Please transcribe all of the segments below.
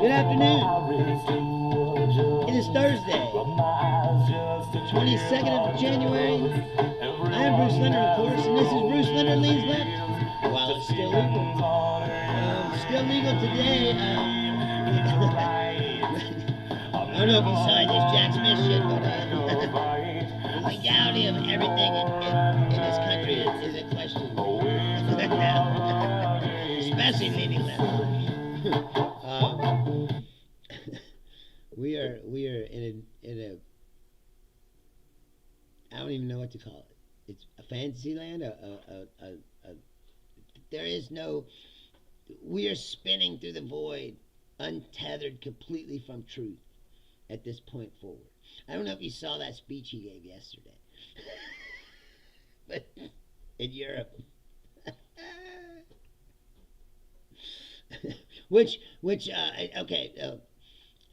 Good afternoon. It is Thursday, 22nd of January. I am Bruce Leonard, of course, and this is Bruce Leonard Leans Left. While it's still legal. Still legal today. I don't know if you signed this Jack Smith shit, but the legality of everything in this country is in question. Especially leaning left. We are in a I don't even know what to call it. It's a fantasy land. There is no. We are spinning through the void, untethered completely from truth. At this point forward, I don't know if you saw that speech he gave yesterday, but in Europe,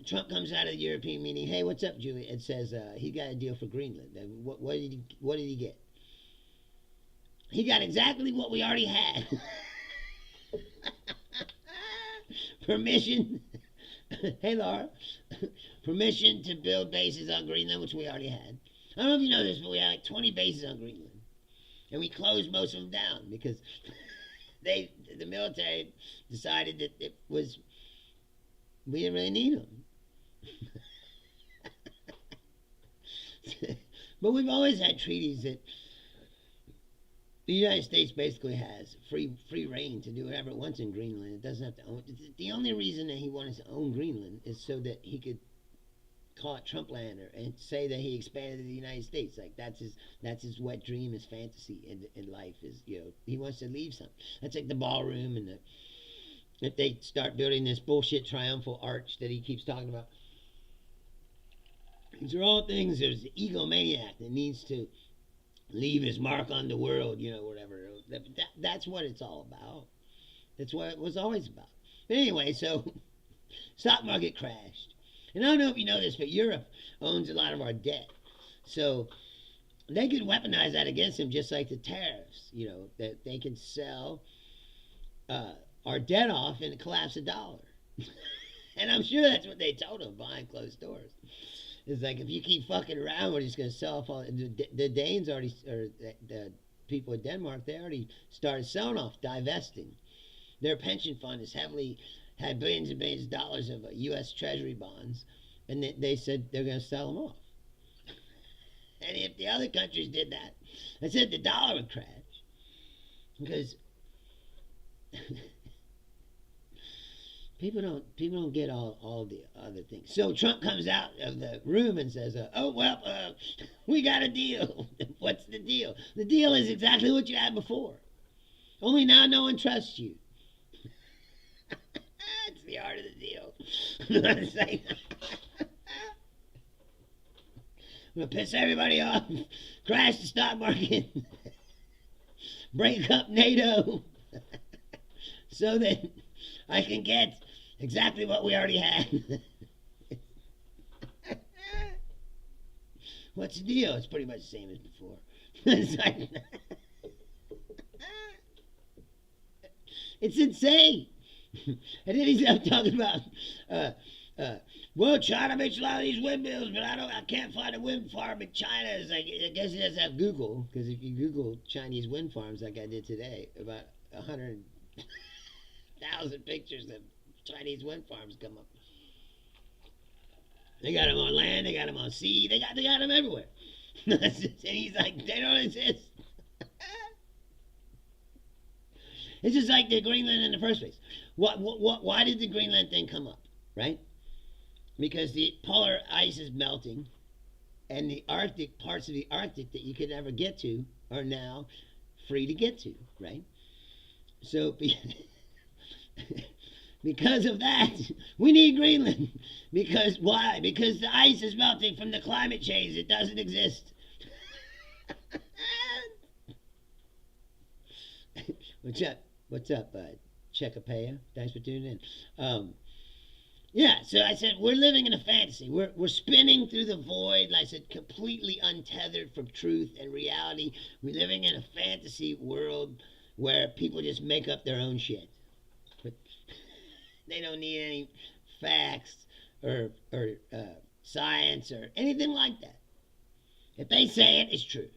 Trump comes out of the European meeting. Hey, what's up, Julie? And says he got a deal for Greenland. And what did he get? He got exactly what we already had. Permission. Hey, Laura. Permission to build bases on Greenland, which we already had. I don't know if you know this, but we had like 20 bases on Greenland. And we closed most of them down because the military decided that we didn't really need them. But we've always had treaties that the United States basically has free reign to do whatever it wants in Greenland. It doesn't have to own. The only reason that he wanted to own Greenland is so that he could call it Trumplander and say that he expanded to the United States. Like that's his wet dream, his fantasy in life is, he wants to leave something. That's like the ballroom and if they start building this bullshit triumphal arch that he keeps talking about. These are all things. There's the egomaniac that needs to leave his mark on the world, whatever. That's what it's all about. That's what it was always about. But anyway, so stock market crashed. And I don't know if you know this, but Europe owns a lot of our debt. So they could weaponize that against him just like the tariffs, that they can sell our debt off and collapse the dollar. And I'm sure that's what they told him behind closed doors. It's like, if you keep fucking around, we're just going to sell off all. The Danes already, or the people in Denmark, they already started selling off, divesting. Their pension fund had billions and billions of dollars of U.S. Treasury bonds, and they said they're going to sell them off. And if the other countries did that, I said the dollar would crash. Because People don't get all the other things. So Trump comes out of the room and says, we got a deal. What's the deal? The deal is exactly what you had before. Only now no one trusts you. It's the art of the deal. It's like, I'm going to piss everybody off, crash the stock market, break up NATO, so that I can get exactly what we already had. What's the deal? It's pretty much the same as before. It's like, it's insane. And then he's talking about, China makes a lot of these windmills, but I can't find a wind farm in China. It's like, I guess he doesn't have Google, because if you Google Chinese wind farms like I did today, about 100,000 pictures of Chinese wind farms come up. They got them on land, they got them on sea, they got them everywhere. And he's like, they don't exist. It's just like the Greenland in the first place. Why did the Greenland thing come up, right? Because the polar ice is melting, and the Arctic, parts of the Arctic that you could never get to are now free to get to, right? So because of that, we need Greenland. Because why? Because the ice is melting from the climate change. It doesn't exist. What's up, Checkapaya? Thanks for tuning in. Yeah, so I said, we're living in a fantasy. We're spinning through the void, like I said, completely untethered from truth and reality. We're living in a fantasy world where people just make up their own shit. But they don't need any facts or science or anything like that. If they say it, it's true.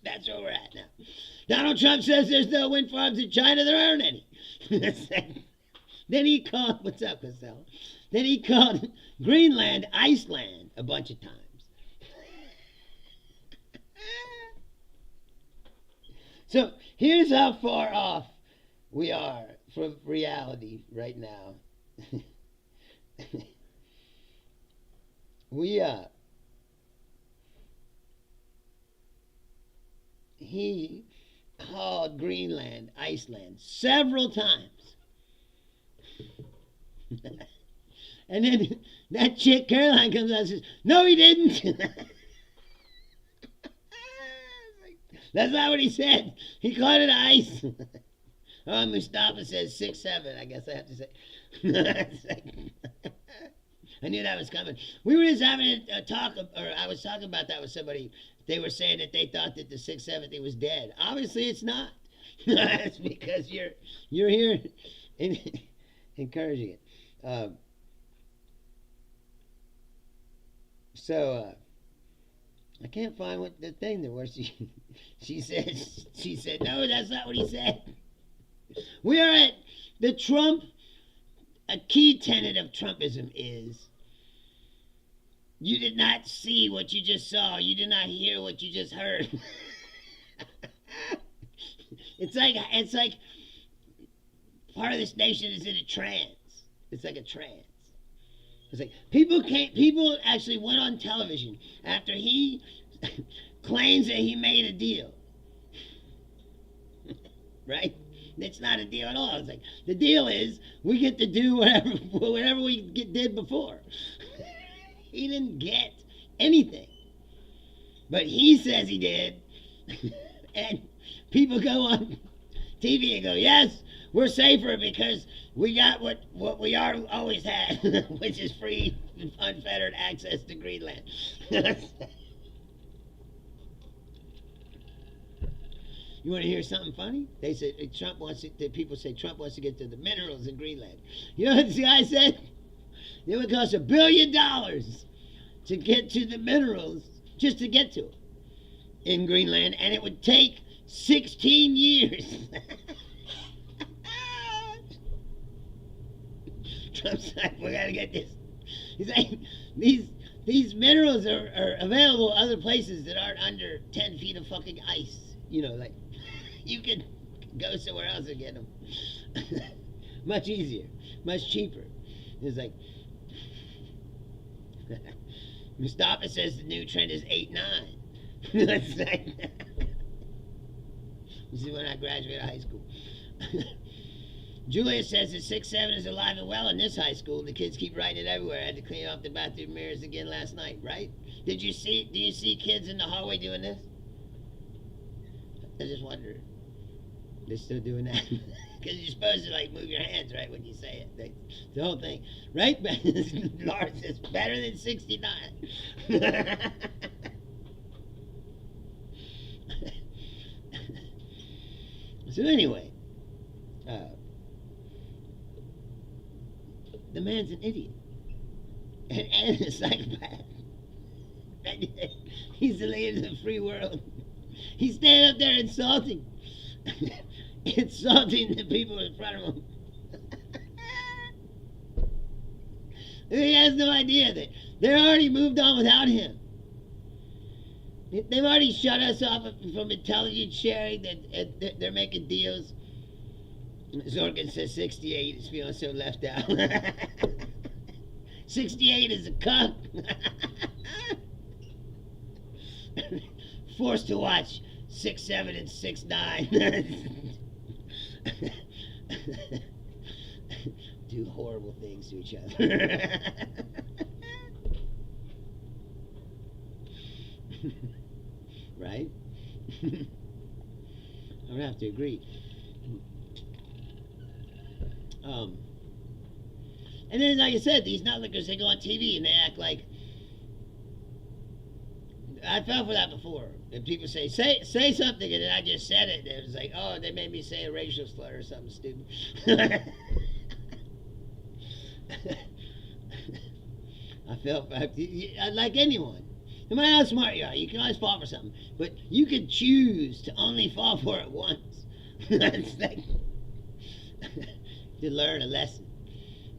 That's where we're at now. Donald Trump says there's no wind farms in China. There aren't any. Then he called, what's up, Costello? Then he called Greenland Iceland a bunch of times. So here's how far off we are from reality right now. He called Greenland Iceland several times. And then that chick Caroline comes out and says, no, he didn't. That's not what he said. He called it ice. Oh, Mustafa says 6'7", I guess I have to say. I knew that was coming. We were just having a talk, or I was talking about that with somebody. They were saying that they thought that the 6'7" thing was dead. Obviously, it's not. That's because you're here encouraging it. I can't find what the thing that was. She said, no, that's not what he said. We are at the Trump. A key tenet of Trumpism is you did not see what you just saw. You did not hear what you just heard. It's like part of this nation is in a trance. It's like a trance. It's like people actually went on television after he claims that he made a deal. Right? It's not a deal at all. It's like the deal is we get to do whatever we did before. He didn't get anything, but he says he did, and people go on TV and go, "Yes, we're safer because we got what we always had, which is free, unfettered access to Greenland." You want to hear something funny? They said people say Trump wants to get to the minerals in Greenland. You know what this guy said? It would cost $1 billion to get to the minerals, just to get to it in Greenland, and it would take 16 years. Trump's like, we gotta get this. He's like, these minerals are available other places that aren't under 10 feet of fucking ice. You know, like, you can go somewhere else and get them. Much easier, much cheaper. It's like, Mustafa says the new trend is 8'9". That's like, this is when I graduated high school. Julia says that 6'7" is alive and well in this high school. The kids keep writing it everywhere. I had to clean off the bathroom mirrors again last night, right? Do you see kids in the hallway doing this? I just wonder. They're still doing that? Because you're supposed to, like, move your hands, right, when you say it. The whole thing. Right? Laura says, better than 69. So anyway, the man's an idiot. And a psychopath. He's the leader of the free world. He's standing up there insulting the people in front of him. He has no idea that they're already moved on without him. They've already shut us off from intelligence sharing. That they're making deals. Zorkin says 68 is feeling so left out. 68 is a cuck. Forced to watch 6'7" and 6'9". Do horrible things to each other. Right? I would have to agree. And then, like I said, these nutlickers, they go on TV and they act like, I fell for that before. And people say something, and then I just said it, and it was like, oh, they made me say a racial slur or something stupid. I felt like anyone. No matter how smart you are, you can always fall for something. But you could choose to only fall for it once. That's like to learn a lesson,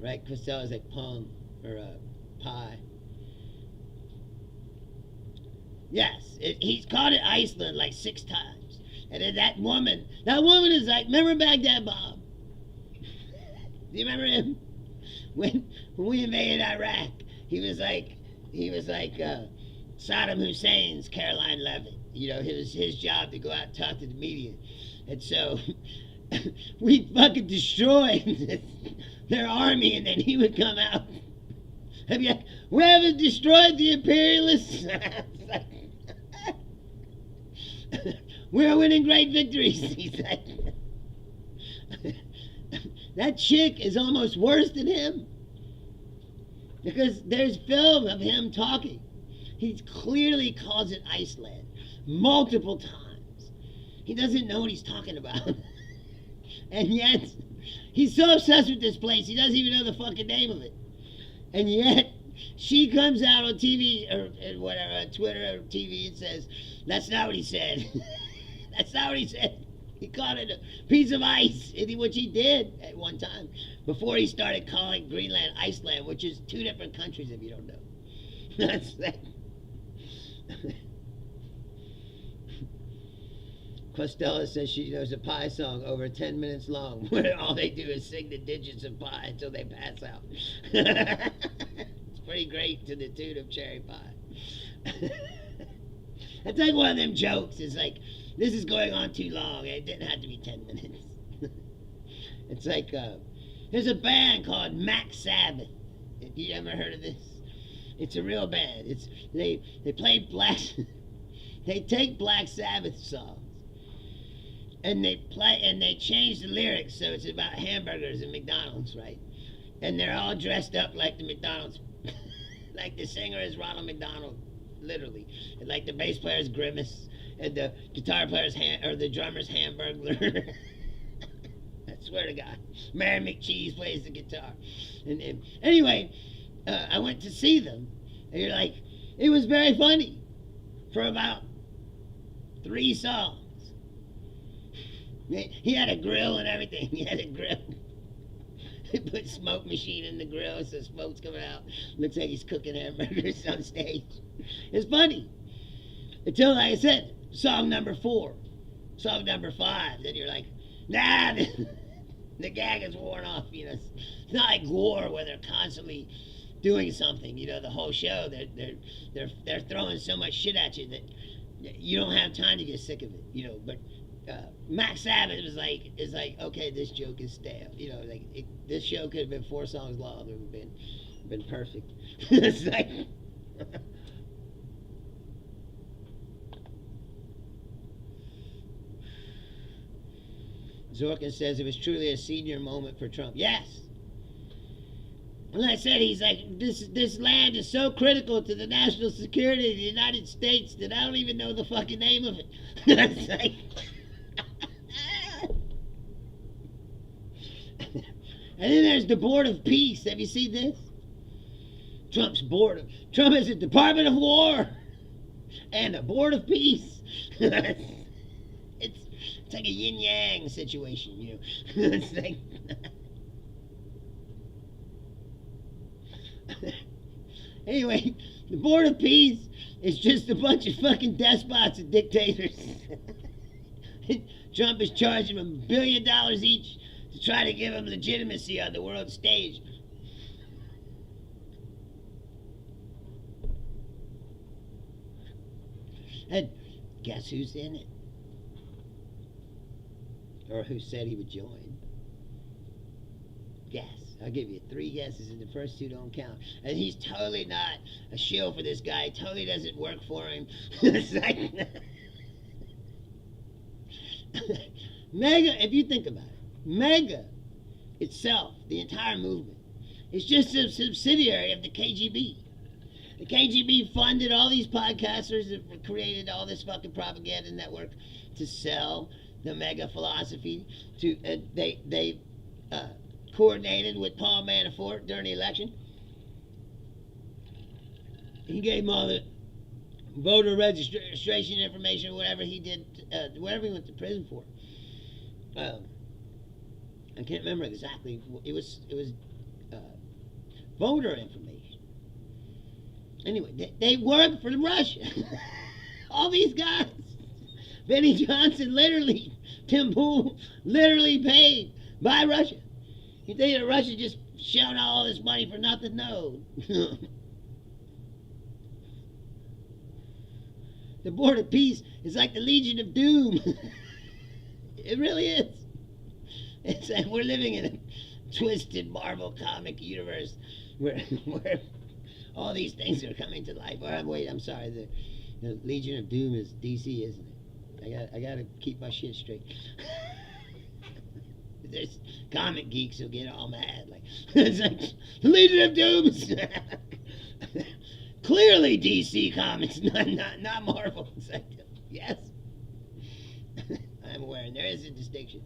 right? Costello's like pong or pie. Yes, he's called it Iceland like 6 times. And then that woman is like, remember Baghdad Bob? Do you remember him? When we invaded Iraq, he was like Saddam Hussein's Caroline Levitt. You know, it was his job to go out and talk to the media. And so we fucking destroyed their army, and then he would come out. We haven't destroyed the imperialists. We're winning great victories. He's like, that chick is almost worse than him. Because there's film of him talking. He clearly calls it Iceland multiple times. He doesn't know what he's talking about. And yet, he's so obsessed with this place, he doesn't even know the fucking name of it. And yet, she comes out on TV, or whatever, Twitter or TV, and says, that's not what he said. That's not what he said. He called it a piece of ice, which he did at one time, before he started calling Greenland Iceland, which is 2 different countries if you don't know. That's that. Costello says she knows a pie song over 10 minutes long, where all they do is sing the digits of pi until they pass out. It's pretty great to the tune of Cherry Pie. It's like one of them jokes. It's like, this is going on too long. It didn't have to be 10 minutes. It's like, there's a band called Mac Sabbath. Have you ever heard of this? It's a real band. They play they take Black Sabbath songs and they change the lyrics so it's about hamburgers and McDonald's, right? And they're all dressed up like the McDonald's, like the singer is Ronald McDonald, literally, and like the bass player is Grimace, and the guitar player's or the drummer's Hamburglar. I swear to God, Mary McCheese plays the guitar. And anyway, I went to see them, and you're like, it was very funny for about 3 songs. He had a grill and everything. He had a grill. He put smoke machine in the grill so smoke's coming out. Looks like he's cooking hamburgers on stage. It's funny. Until, like I said, song number 4, song number 5, then you're like, nah, the gag is worn off. You know, it's not like War where they're constantly doing something. You know, the whole show they're throwing so much shit at you that you don't have time to get sick of it. You know, but Max Sabbath is like, okay, this joke is stale. You know, like this show could have been 4 songs long. It would have been perfect. It's like. Zorkin says it was truly a senior moment for Trump. Yes. And I said, he's like, this land is so critical to the national security of the United States that I don't even know the fucking name of it. It's like, and then there's the Board of Peace. Have you seen this? Trump has a Department of War and a Board of Peace. It's like a yin-yang situation, you know. It's like anyway, the Board of Peace is just a bunch of fucking despots and dictators. Trump is charging them $1 billion each to try to give them legitimacy on the world stage. And guess who's in it? Or who said he would join? Guess. I'll give you 3 guesses, and the first 2 don't count. And he's totally not a shill for this guy. He totally doesn't work for him. It's like MAGA, if you think about it, MAGA itself, the entire movement, is just a subsidiary of the KGB. The KGB funded all these podcasters that created all this fucking propaganda network to sell the MAGA philosophy. coordinated with Paul Manafort during the election. He gave him all the voter registration information, whatever he did, whatever he went to prison for. I can't remember exactly. It was uh, voter information. Anyway, they work for Russia. All these guys. Benny Johnson literally, Tim Pool literally paid by Russia. You think that Russia just shelled out all this money for nothing? No. The Board of Peace is like the Legion of Doom. It really is. It's like we're living in a twisted Marvel comic universe where all these things are coming to life. I'm sorry. The Legion of Doom is DC, isn't it? I gotta keep my shit straight. There's comic geeks who get all mad. Like, it's like, the Legion of Doom is clearly DC Comics, not Marvel. It's like, yes. I'm aware, and there is a distinction.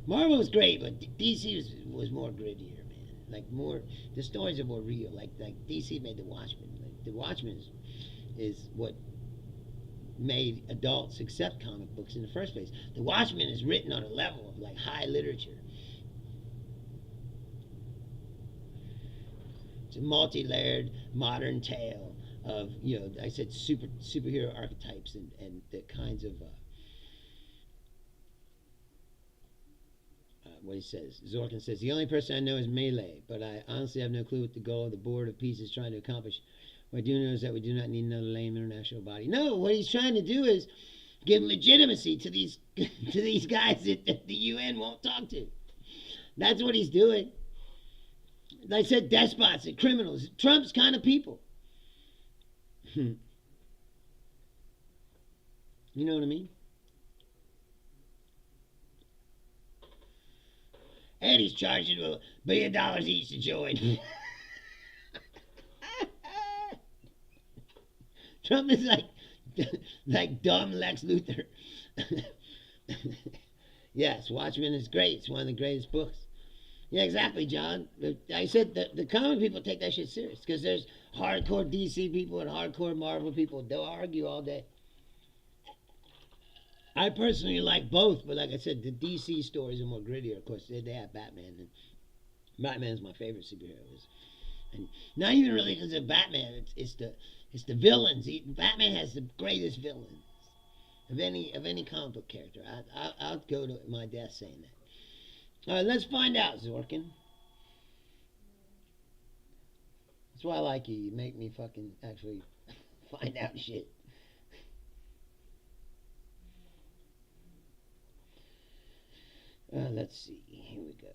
Marvel was great, but DC was more grittier, man. Like, more, the stories are more real. Like DC made The Watchmen. Like, The Watchmen is what made adults accept comic books in the first place. The Watchmen is written on a level of like high literature. It's a multi-layered modern tale of, I said superhero archetypes and the kinds of what he says. Zorkin says, the only person I know is Melee, but I honestly have no clue what the goal of the Board of Peace is trying to accomplish. What I do know is that we do not need another lame international body. No, what he's trying to do is give legitimacy to these guys that the UN won't talk to. That's what he's doing. Like I said, despots and criminals. Trump's kind of people. You know what I mean? And he's charging $1 billion each to join. Trump is like dumb Lex Luthor. Yes, Watchmen is great. It's one of the greatest books. Yeah, exactly, John. I said the comic people take that shit serious because there's hardcore DC people and hardcore Marvel people. They'll argue all day. I personally like both, but like I said, the DC stories are more grittier. Of course, they have Batman, and Batman's my favorite superhero. And not even really because of Batman. It's the villains. Batman has the greatest villains of any comic book character. I'll go to my death saying that. All right, let's find out, Zorkin. That's why I like you. You make me fucking actually find out shit. Let's see. Here we go.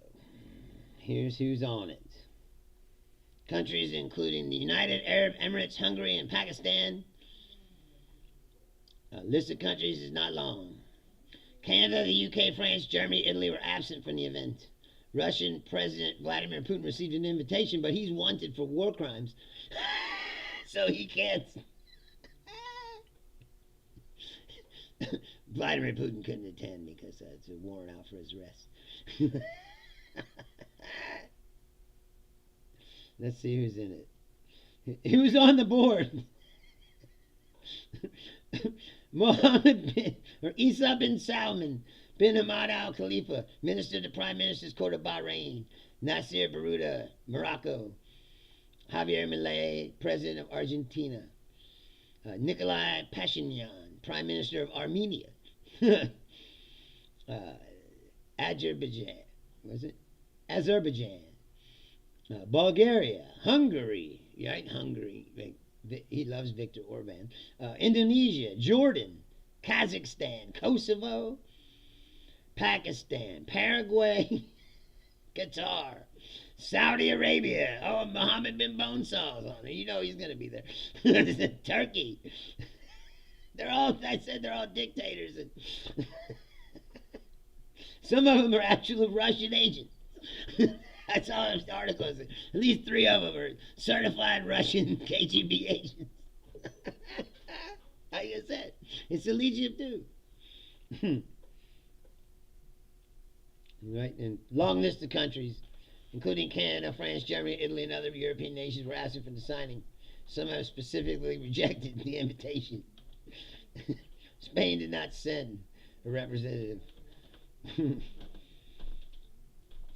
Here's who's on it. Countries including the United Arab Emirates, Hungary, and Pakistan. List of countries is not long. Canada, the UK, France, Germany, Italy were absent from the event. Russian President Vladimir Putin received an invitation, but he's wanted for war crimes. So he can't. Vladimir Putin couldn't attend because it's a warrant out for his arrest. Let's see who's in it. Who's on the board? Mohammed Isa bin Salman bin Hamad Al Khalifa, Minister to Prime Minister's Court of Bahrain. Nasser Baruda, Morocco. Javier Milei, President of Argentina. Nikolai Pashinyan, Prime Minister of Armenia. Azerbaijan. Was it? Azerbaijan. Bulgaria. Hungary. Right? Hungary. He loves Viktor Orban. Indonesia. Jordan. Kazakhstan. Kosovo. Pakistan. Paraguay. Qatar. Saudi Arabia. Oh, Mohammed bin Bonesaw's on it. You know he's going to be there. Turkey. I said they're all dictators. And some of them are actual Russian agents. I saw an article. At least 3 of them are certified Russian KGB agents. Like I said, it's the Legion of Doom. right? And long list of countries, including Canada, France, Germany, Italy, and other European nations, were asking for the signing. Some have specifically rejected the invitation. Spain did not send a representative.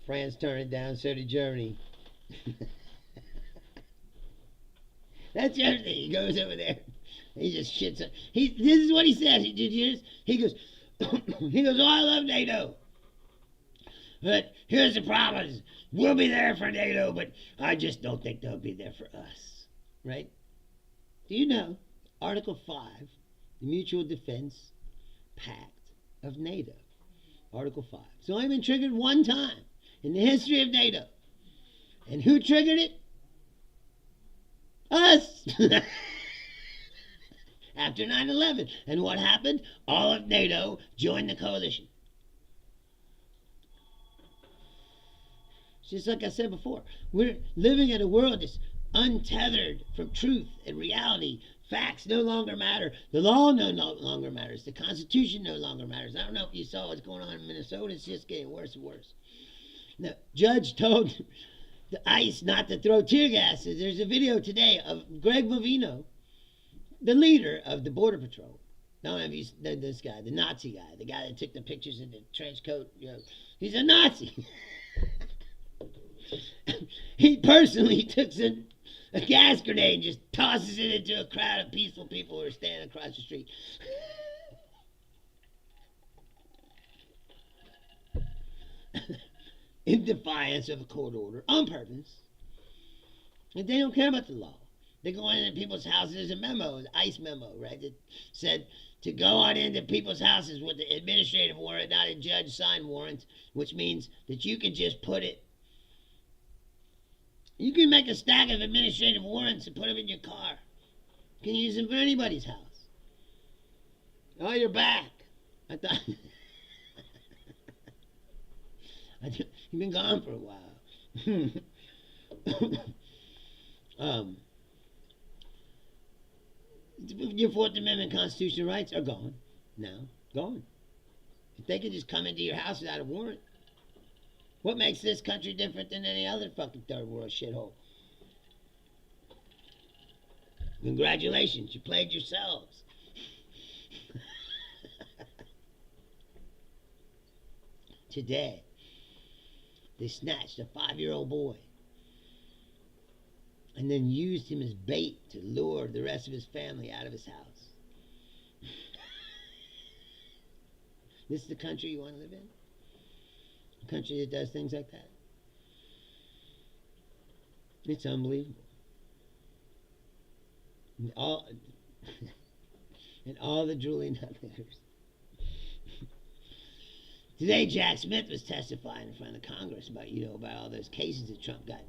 France turned it down, so did Germany. That's the other thing. He goes over there. He just shits. This is what he says. Did you hear this? He goes, he goes, oh, I love NATO. But here's the problem. We'll be there for NATO, but I just don't think they'll be there for us. Right? Do you know Article 5, the Mutual Defense Pact of NATO? Article 5. It's only been triggered one time in the history of NATO. And who triggered it? Us! After 9/11. And what happened? All of NATO joined the coalition. Just like I said before, we're living in a world that's untethered from truth and reality. Facts no longer matter. The law no longer matters. The Constitution no longer matters. I don't know if you saw what's going on in Minnesota. It's just getting worse and worse. The judge told the ICE not to throw tear gas. There's a video today of Greg Movino, the leader of the Border Patrol. I don't know if he's this guy, the Nazi guy, the guy that took the pictures in the trench coat. You know, he's a Nazi. He personally took a gas grenade and just tosses it into a crowd of peaceful people who are standing across the street. In defiance of a court order, on purpose. And they don't care about the law. They go into people's houses. There's a memo, an ICE memo, right, that said to go on into people's houses with the administrative warrant, not a judge signed warrant, which means that you can just put it. You can make a stack of administrative warrants and put them in your car. You can use them for anybody's house. Oh, you're back. I thought you've been gone for a while. Your Fourth Amendment constitutional rights are gone now. Gone. If they could just come into your house without a warrant. What makes this country different than any other fucking third world shithole? Congratulations, you played yourselves. Today, they snatched a 5-year-old boy and then used him as bait to lure the rest of his family out of his house. This is the country you want to live in? A country that does things like that? It's unbelievable. And all the drooling nut litters. Today, Jack Smith was testifying in front of Congress about, about all those cases that Trump got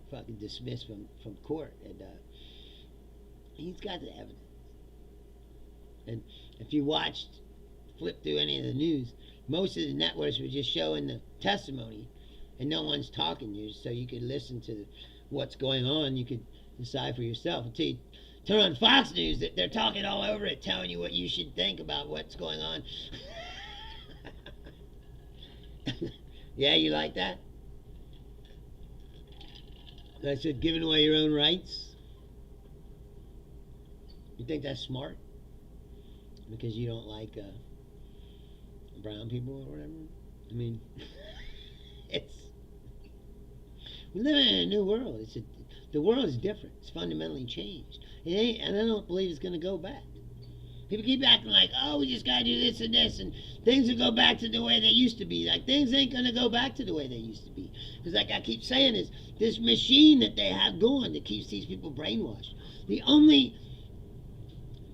fucking dismissed from court. And he's got the evidence. And if you flip through any of the news, most of the networks were just showing the testimony and no one's talking to you, so you could listen to what's going on. You could decide for yourself. Until you turn on Fox News, they're talking all over it, telling you what you should think about what's going on. Yeah, you like that? I said, giving away your own rights. You think that's smart? Because you don't like brown people or whatever? I mean, we live in a new world. The world is different. It's fundamentally changed. And I don't believe it's going to go back. People keep acting like, oh, we just got to do this and this, and things will go back to the way they used to be. Like, things ain't going to go back to the way they used to be. Because like I keep saying, is this machine that they have going that keeps these people brainwashed. The only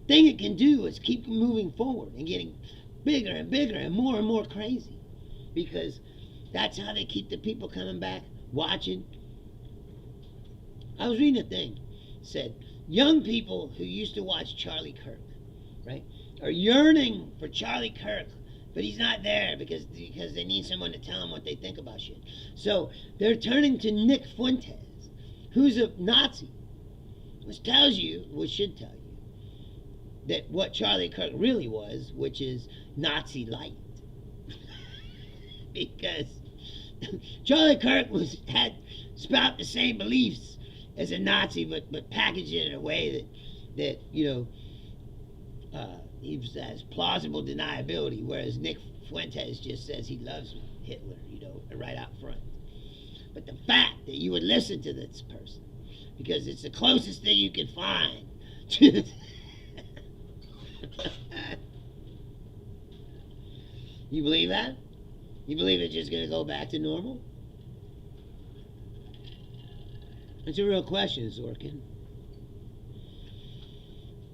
thing it can do is keep moving forward and getting bigger and bigger and more crazy. Because that's how they keep the people coming back, watching. I was reading a thing. It said, young people who used to watch Charlie Kirk, right, are yearning for Charlie Kirk, but he's not there because they need someone to tell them what they think about shit. So they're turning to Nick Fuentes, who's a Nazi, which should tell you that what Charlie Kirk really was, which is Nazi light. Because Charlie Kirk had spout the same beliefs as a Nazi, but packaged it in a way that he has plausible deniability, whereas Nick Fuentes just says he loves Hitler, right out front. But the fact that you would listen to this person, because it's the closest thing you can find to you believe that? You believe it's just going to go back to normal? It's a real question, Zorkin.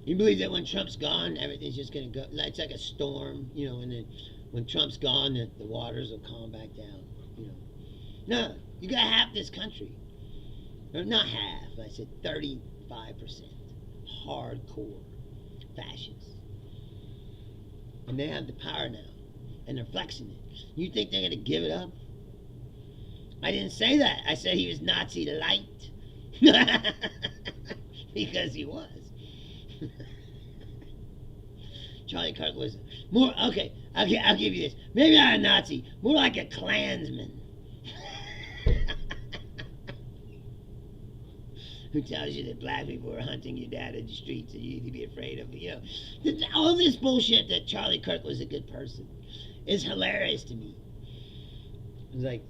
You believe that when Trump's gone, everything's just going to go, it's like a storm, and then when Trump's gone, the waters will calm back down, No, you got half this country. Or not half, I said 35% hardcore fascists. And they have the power now. And they're flexing it. You think they're going to give it up? I didn't say that. I said he was Nazi light. Because he was. Charlie Kirk was more, okay, I'll give you this. Maybe not a Nazi, more like a Klansman. Who tells you that black people are hunting your dad in the streets and you need to be afraid of, all this bullshit that Charlie Kirk was a good person is hilarious to me. It's like,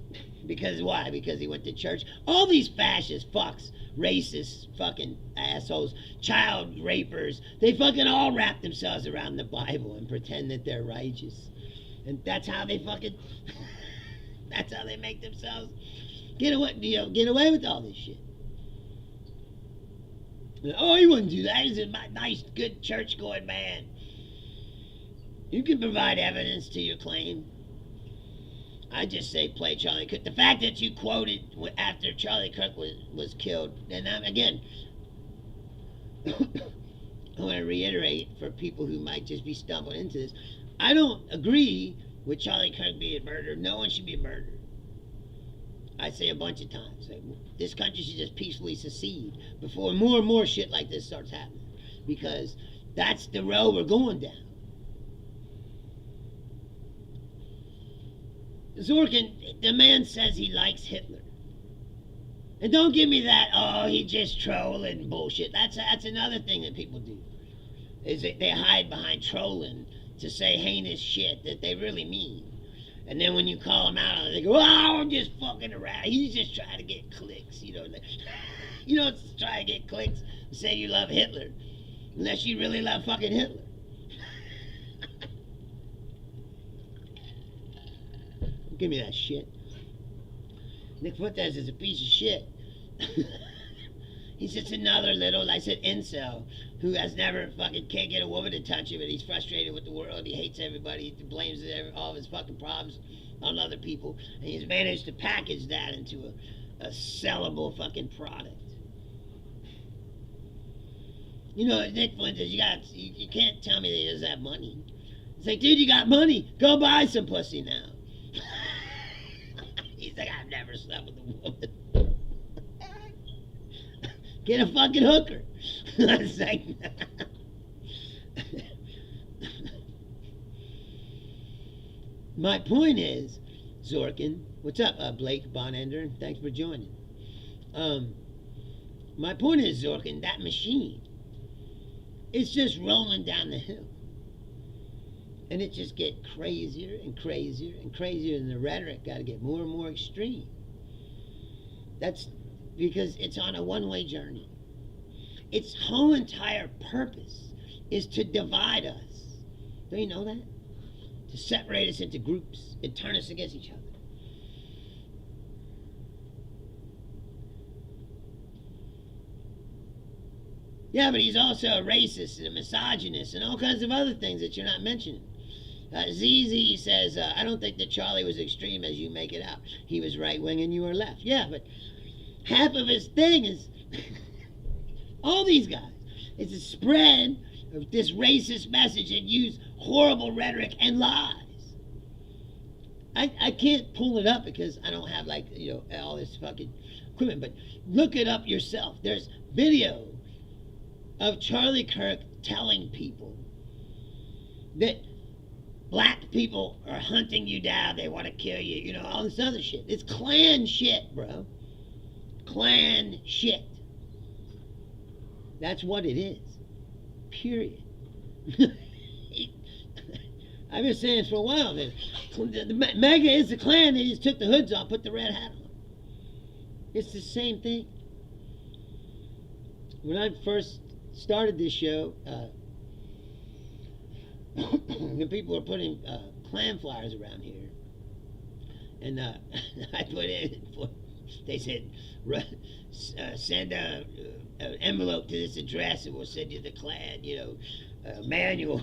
because why? Because he went to church? All these fascist fucks, racists, fucking assholes, child rapers, they fucking all wrap themselves around the Bible and pretend that they're righteous. And that's how they fucking, that's how they make themselves get away with all this shit. Oh, he wouldn't do that. He's a nice, good, church-going man. You can provide evidence to your claim. I just say play Charlie Kirk. The fact that you quoted after Charlie Kirk was killed, and again, I want to reiterate for people who might just be stumbling into this, I don't agree with Charlie Kirk being murdered. No one should be murdered. I say a bunch of times, like, this country should just peacefully secede before more and more shit like this starts happening, because that's the road we're going down. Zorkin, the man says he likes Hitler. And don't give me that, oh, he just trolling bullshit. That's another thing that people do, is that they hide behind trolling to say heinous shit that they really mean. And then when you call them out on it, they go, oh, I'm just fucking around. He's just trying to get clicks, You don't try to get clicks and say you love Hitler, unless you really love fucking Hitler. Don't give me that shit. Nick Fuentes is a piece of shit. He's just another little, I said, incel, who has never fucking can't get a woman to touch him, and he's frustrated with the world. He hates everybody. He blames all of his fucking problems on other people, and he's managed to package that into a sellable fucking product. Nick Fuentes, you can't tell me that he doesn't have money. It's like, dude, you got money. Go buy some pussy now. He's like, I've never slept with a woman. Get a fucking hooker. It's like, my point is, Zorkin, what's up, Blake Bonender? Thanks for joining. My point is, Zorkin, that machine, it's just rolling down the hill. And it just gets crazier and crazier and crazier, and the rhetoric got to get more and more extreme. That's because it's on a one-way journey. Its whole entire purpose is to divide us. Don't you know that? To separate us into groups and turn us against each other. Yeah, but he's also a racist and a misogynist and all kinds of other things that you're not mentioning. ZZ says, I don't think that Charlie was extreme as you make it out. He was right-wing and you were left. Yeah, but half of his thing is all these guys. It's a spread of this racist message and use horrible rhetoric and lies. I can't pull it up because I don't have all this fucking equipment, but look it up yourself. There's video of Charlie Kirk telling people that black people are hunting you down. They want to kill you. You know, all this other shit. It's Klan shit, bro. Klan shit. That's what it is. Period. I've been saying this for a while. The MAGA is the Klan. They just took the hoods off, put the red hat on. It's the same thing. When I first started this show, when people were putting Klan flyers around here, and I put in, they said, send an envelope to this address and we'll send you the Klan, manual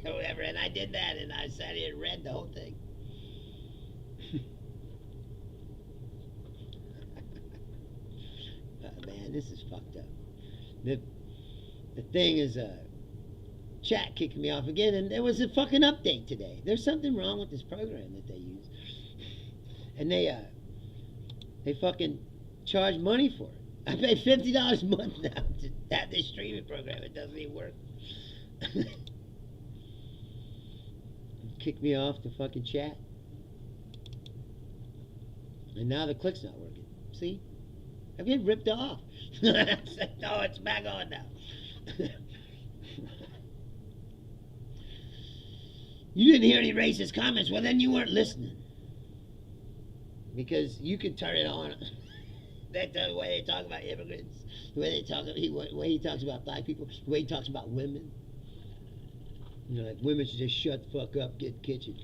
or whatever. And I did that, and I sat here and read the whole thing. Oh, man, this is fucked up. The thing is, chat kicked me off again, and there was a fucking update today. There's something wrong with this program that they use, and they fucking charge money for it. I pay $50 a month now to have this streaming program. It doesn't even work. Kicked me off the fucking chat, and now the click's not working. See, I'm getting ripped off. Oh, it's back on now. You didn't hear any racist comments. Well, then you weren't listening, because you could turn it on. That's the way they talk about immigrants, the way the way he talks about black people, the way he talks about women. Like women should just shut the fuck up, get in the kitchen.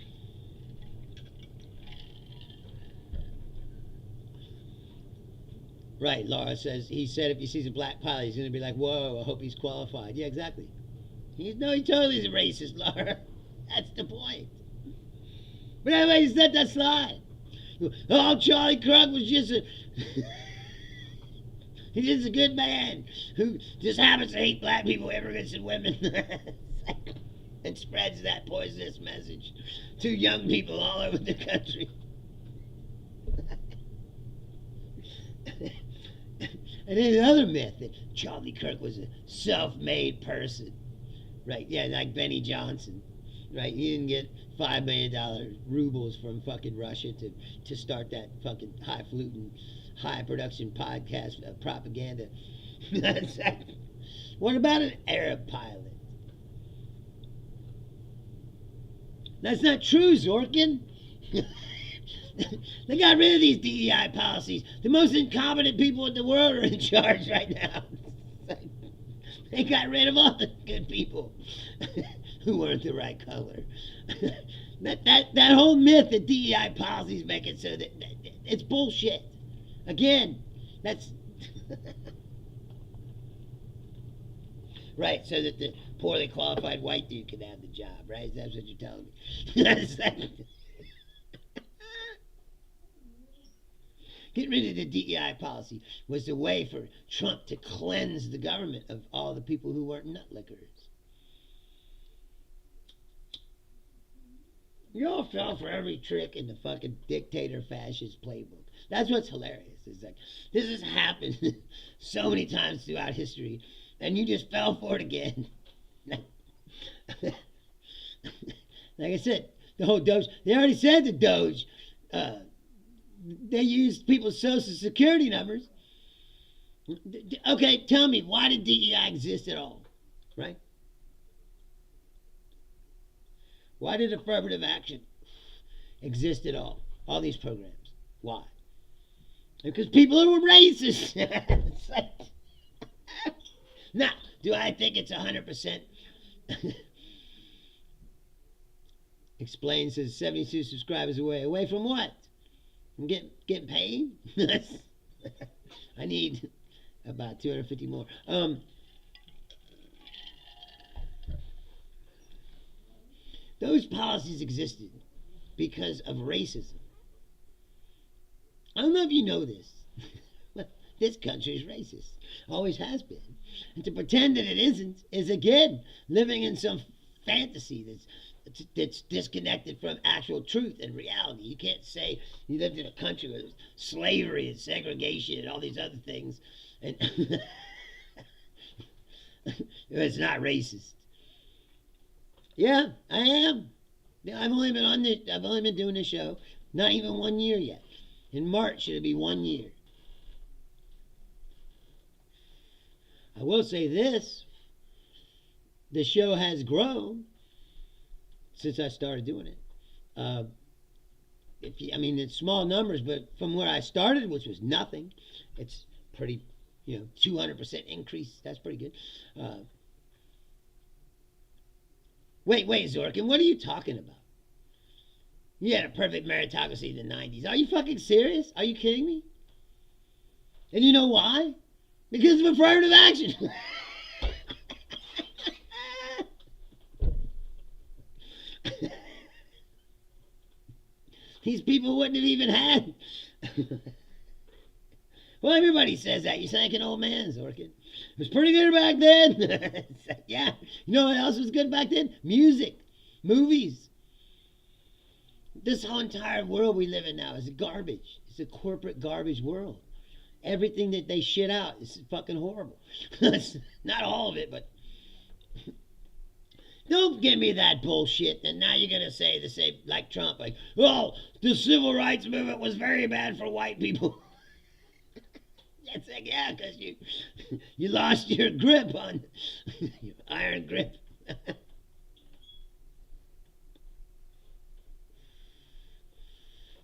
Right, Laura says, he said if he sees a black pilot, he's going to be like, whoa, I hope he's qualified. Yeah, exactly. He totally is a racist, Laura. That's the point. But anyway, just let that slide. Oh, Charlie Kirk was just he's just a good man who just happens to hate black people, immigrants, and women. And spreads that poisonous message to young people all over the country. And then another myth that Charlie Kirk was a self-made person. Right, yeah, like Benny Johnson. Right, he didn't get $5 million rubles from fucking Russia to start that fucking highfalutin, high-production podcast propaganda. What about an Arab pilot? That's not true, Zorkin. They got rid of these DEI policies. The most incompetent people in the world are in charge right now. They got rid of all the good people who weren't the right color. That whole myth that DEI policies make it so that it's bullshit. Again, that's right, so that the poorly qualified white dude can have the job, right? That's what you're telling me. Get rid of the DEI policy was the way for Trump to cleanse the government of all the people who weren't nut lickers. You all fell for every trick in the fucking dictator fascist playbook. That's what's hilarious. It's like, this has happened so many times throughout history, and you just fell for it again. Like I said, the whole Doge, they already said the Doge, they used people's social security numbers. Okay, tell me, why did DEI exist at all? Right? Why did affirmative action exist at all? All these programs. Why? Because people were racist. Now, do I think it's 100%? Explains says 72 subscribers away. Away from what? From getting paid? I need about 250 more. Those policies existed because of racism. I don't know if you know this. This country is racist. Always has been. And to pretend that it isn't is, again, living in some fantasy that's disconnected from actual truth and reality. You can't say you lived in a country where there's slavery and segregation and all these other things, and it's not racist. Yeah, I am. I've only been on this. I've only been doing this show not even 1 year yet. In March it'll be 1 year. I will say this: the show has grown since I started doing it. Uh, I mean, it's small numbers, but from where I started, which was nothing, it's pretty, 200% increase. That's pretty good. Uh, wait, Zorkin, what are you talking about? You had a perfect meritocracy in the 90s. Are you fucking serious? Are you kidding me? And you know why? Because of affirmative action. These people wouldn't have even had. Well, everybody says that. You sound like an old man, Zorkin. It was pretty good back then. Yeah. You know what else was good back then? Music. Movies. This whole entire world we live in now is garbage. It's a corporate garbage world. Everything that they shit out is fucking horrible. Not all of it, but don't give me that bullshit. And now you're gonna say the same like Trump, like, oh, the civil rights movement was very bad for white people. It's like, yeah, because you lost your grip on your iron grip.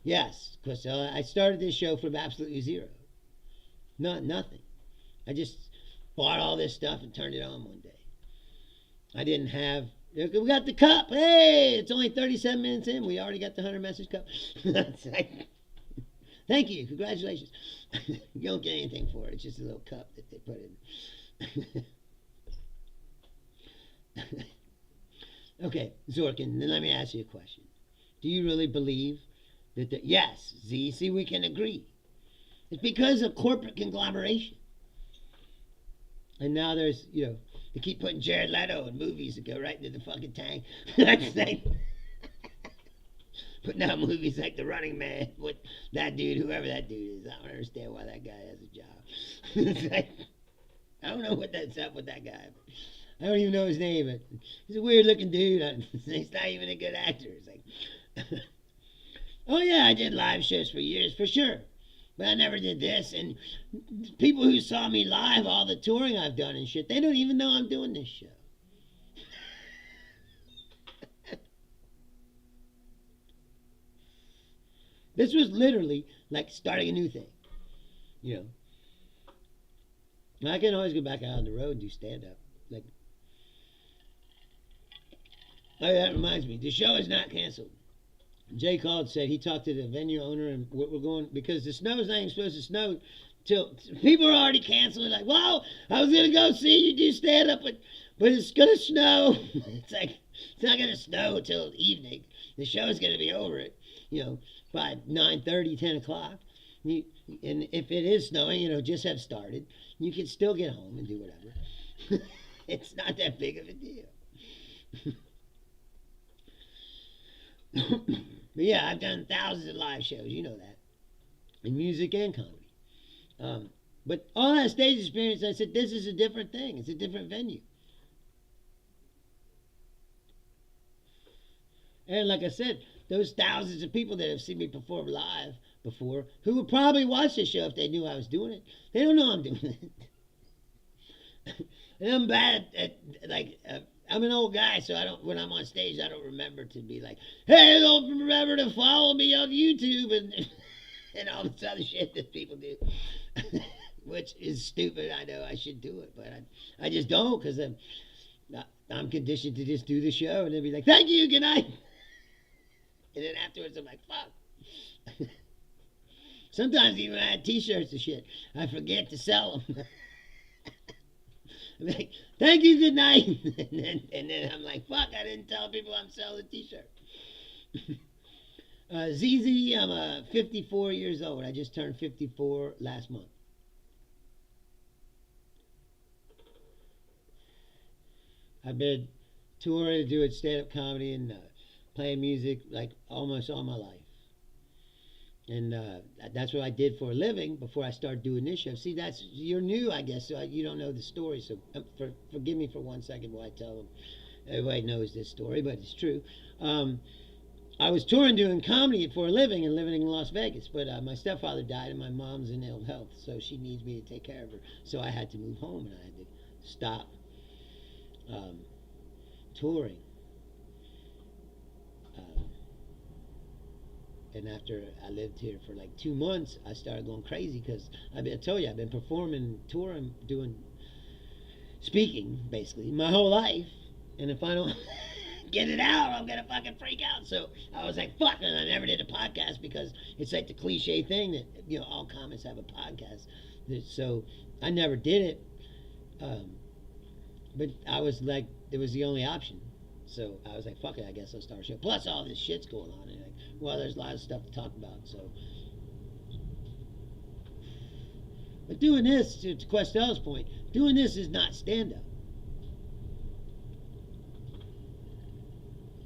Yes, because I started this show from absolutely zero. Nothing. I just bought all this stuff and turned it on one day. I didn't have. We got the cup. Hey, it's only 37 minutes in. We already got the 100 message cup. Thank you. Congratulations. You don't get anything for it. It's just a little cup that they put in. Okay, Zorkin, then let me ask you a question. Do you really believe that yes, Z, see, we can agree. It's because of corporate conglomeration. And now there's, they keep putting Jared Leto in movies that go right into the fucking tank. That's like putting out movies like The Running Man with that dude, whoever that dude is. I don't understand why that guy has a job. It's like, I don't know what that's up with that guy. I don't even know his name, but he's a weird looking dude. He's not even a good actor. It's like, oh yeah, I did live shows for years, for sure. But I never did this. And people who saw me live, all the touring I've done and shit, they don't even know I'm doing this show. This was literally like starting a new thing. I can always go back out on the road and do stand-up. Like, oh, that reminds me, the show is not canceled. Jay called, said he talked to the venue owner, and we're going, because the snow's not even supposed to snow till people are already canceling. Like, well, I was gonna go see you do stand up, but it's gonna snow. It's like, it's not gonna snow till evening. The show's gonna be over by 9:30, 10 o'clock. And if it is snowing, just have started. You can still get home and do whatever. It's not that big of a deal. But yeah, I've done thousands of live shows, you know that, in music and comedy. But all that stage experience, I said, this is a different thing. It's a different venue. And like I said, those thousands of people that have seen me perform live before, who would probably watch the show if they knew I was doing it, they don't know I'm doing it. And I'm bad at I'm an old guy, so when I'm on stage, I don't remember to be like, hey, don't remember to follow me on YouTube and all this other shit that people do. Which is stupid. I know I should do it, but I just don't, because I'm conditioned to just do the show and then be like, thank you, good night. And then afterwards, I'm like, fuck. Sometimes even I had t-shirts and shit, I forget to sell them. I'm like, thank you, good night. And then I'm like, fuck, I didn't tell people I'm selling a t-shirt. ZZ, I'm 54 years old. I just turned 54 last month. I've been touring, doing stand-up comedy and playing music like almost all my life. And that's what I did for a living before I started doing this show. See, you're new, I guess, so you don't know the story. So forgive me for 1 second while I tell them. Everybody knows this story, but it's true. I was touring doing comedy for a living and living in Las Vegas, but my stepfather died and my mom's in ill health, so she needs me to take care of her. So I had to move home and I had to stop um, touring. Um, and after I lived here for like 2 months, I started going crazy because I told you I've been performing, touring, doing speaking basically my whole life, and if I don't get it out, I'm gonna fucking freak out. So I was like, fuck, and I never did a podcast because it's like the cliche thing that all comics have a podcast. So I never did it, but I was like, it was the only option. So I was like, fuck it, I guess I'll start a show. Plus all this shit's going on, and like, well, there's a lot of stuff to talk about. So, but doing this, to Questel's point, doing this is not stand-up.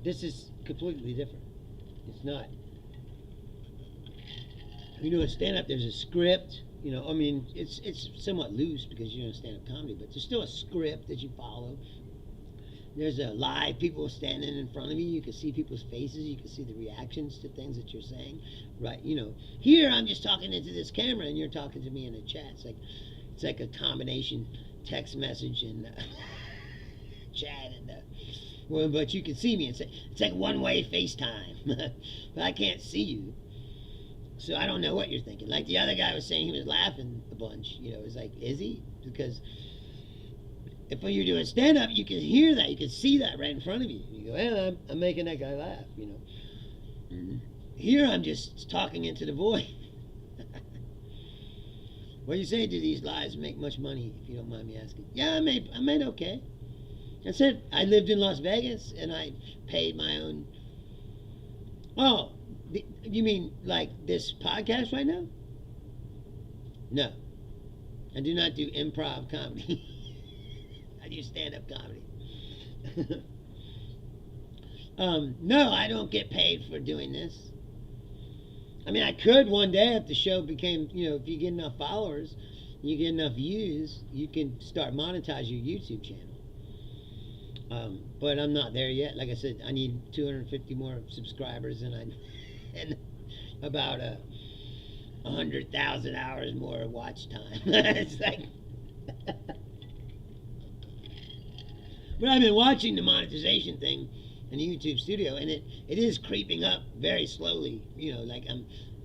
This is completely different. It's not. A stand-up, there's a script. I mean, it's somewhat loose because you're in stand-up comedy, but there's still a script that you follow. There's a live people standing in front of you. You can see people's faces. You can see the reactions to things that you're saying. Right, Here I'm just talking into this camera and you're talking to me in a chat. It's like a combination text message and chat and well, but you can see me. It's like one-way FaceTime, but I can't see you, so I don't know what you're thinking. Like the other guy was saying, he was laughing a bunch. It's like, is he? Because if you're doing stand-up, you can hear that, you can see that right in front of you. You go, well, I'm making that guy laugh. Here I'm just talking into the void. What do you say? Do these lives make much money? If you don't mind me asking. Yeah, I made okay. I said I lived in Las Vegas and I paid my own. Oh, you mean like this podcast right now? No, I do not do improv comedy. I do stand-up comedy. No, I don't get paid for doing this. I mean, I could one day if the show became, if you get enough followers, you get enough views, you can start monetize your YouTube channel. But I'm not there yet. Like I said, I need 250 more subscribers and about 100,000 hours more watch time. It's like, but I've been watching the monetization thing in the YouTube studio, and it is creeping up very slowly. Like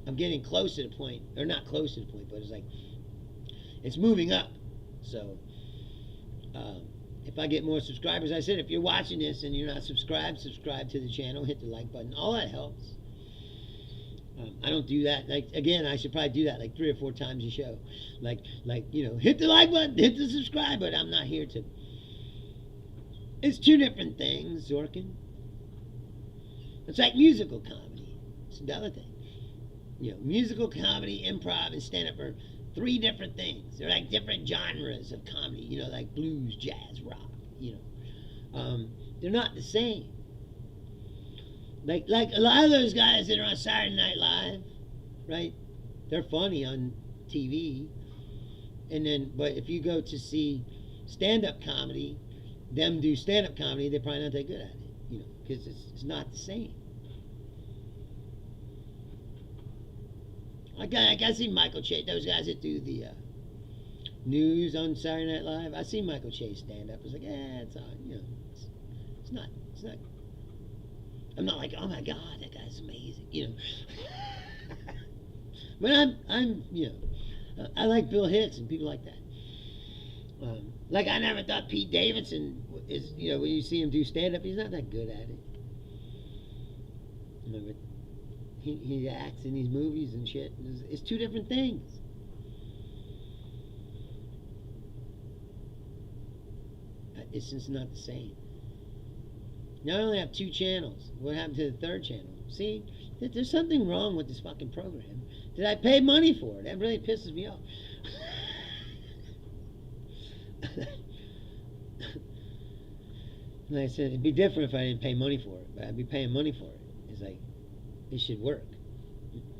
I'm getting close to the point, or not close to the point, but it's like it's moving up. So. If I get more subscribers, I said, if you're watching this and you're not subscribed, subscribe to the channel, hit the like button. All that helps. I don't do that. Like, again, I should probably do that like 3 or 4 times a show. Like hit the like button, hit the subscribe button. I'm not here to. It's 2 different things, Zorkin. It's like musical comedy. It's another thing. Musical comedy, improv, and stand-up are 3 different things. They're like different genres of comedy, like blues, jazz, rock, They're not the same. Like a lot of those guys that are on Saturday Night Live, right? They're funny on TV. But if you go to see stand-up comedy, them do stand-up comedy, they're probably not that good at it, because it's not the same. I see Michael Che, those guys that do the news on Saturday Night Live. I see Michael Che stand up. It's like, it's on, it's not. I'm not like, oh my God, that guy's amazing, But I'm, I like Bill Hicks and people like that. Like I never thought Pete Davidson is, when you see him do stand up, he's not that good at it. But he acts in these movies and shit. It's 2 different things. It's just not the same. Now I only have 2 channels. What happened to the 3rd channel? See, there's something wrong with this fucking program. Did I pay money for it? That really pisses me off. Like I said, it'd be different if I didn't pay money for it, but I'd be paying money for it. It's like, it should work.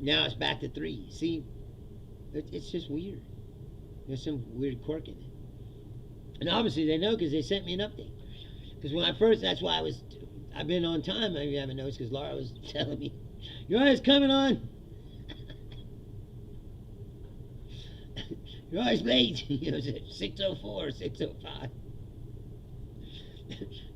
Now it's back to 3. See, it's just weird. There's some weird quirk in it. And obviously they know because they sent me an update. Because when I first, that's why I was I've been on time. Maybe you haven't noticed because Laura was telling me, "You're always coming on. You're always late." You know, it's at 6:04, 6:05.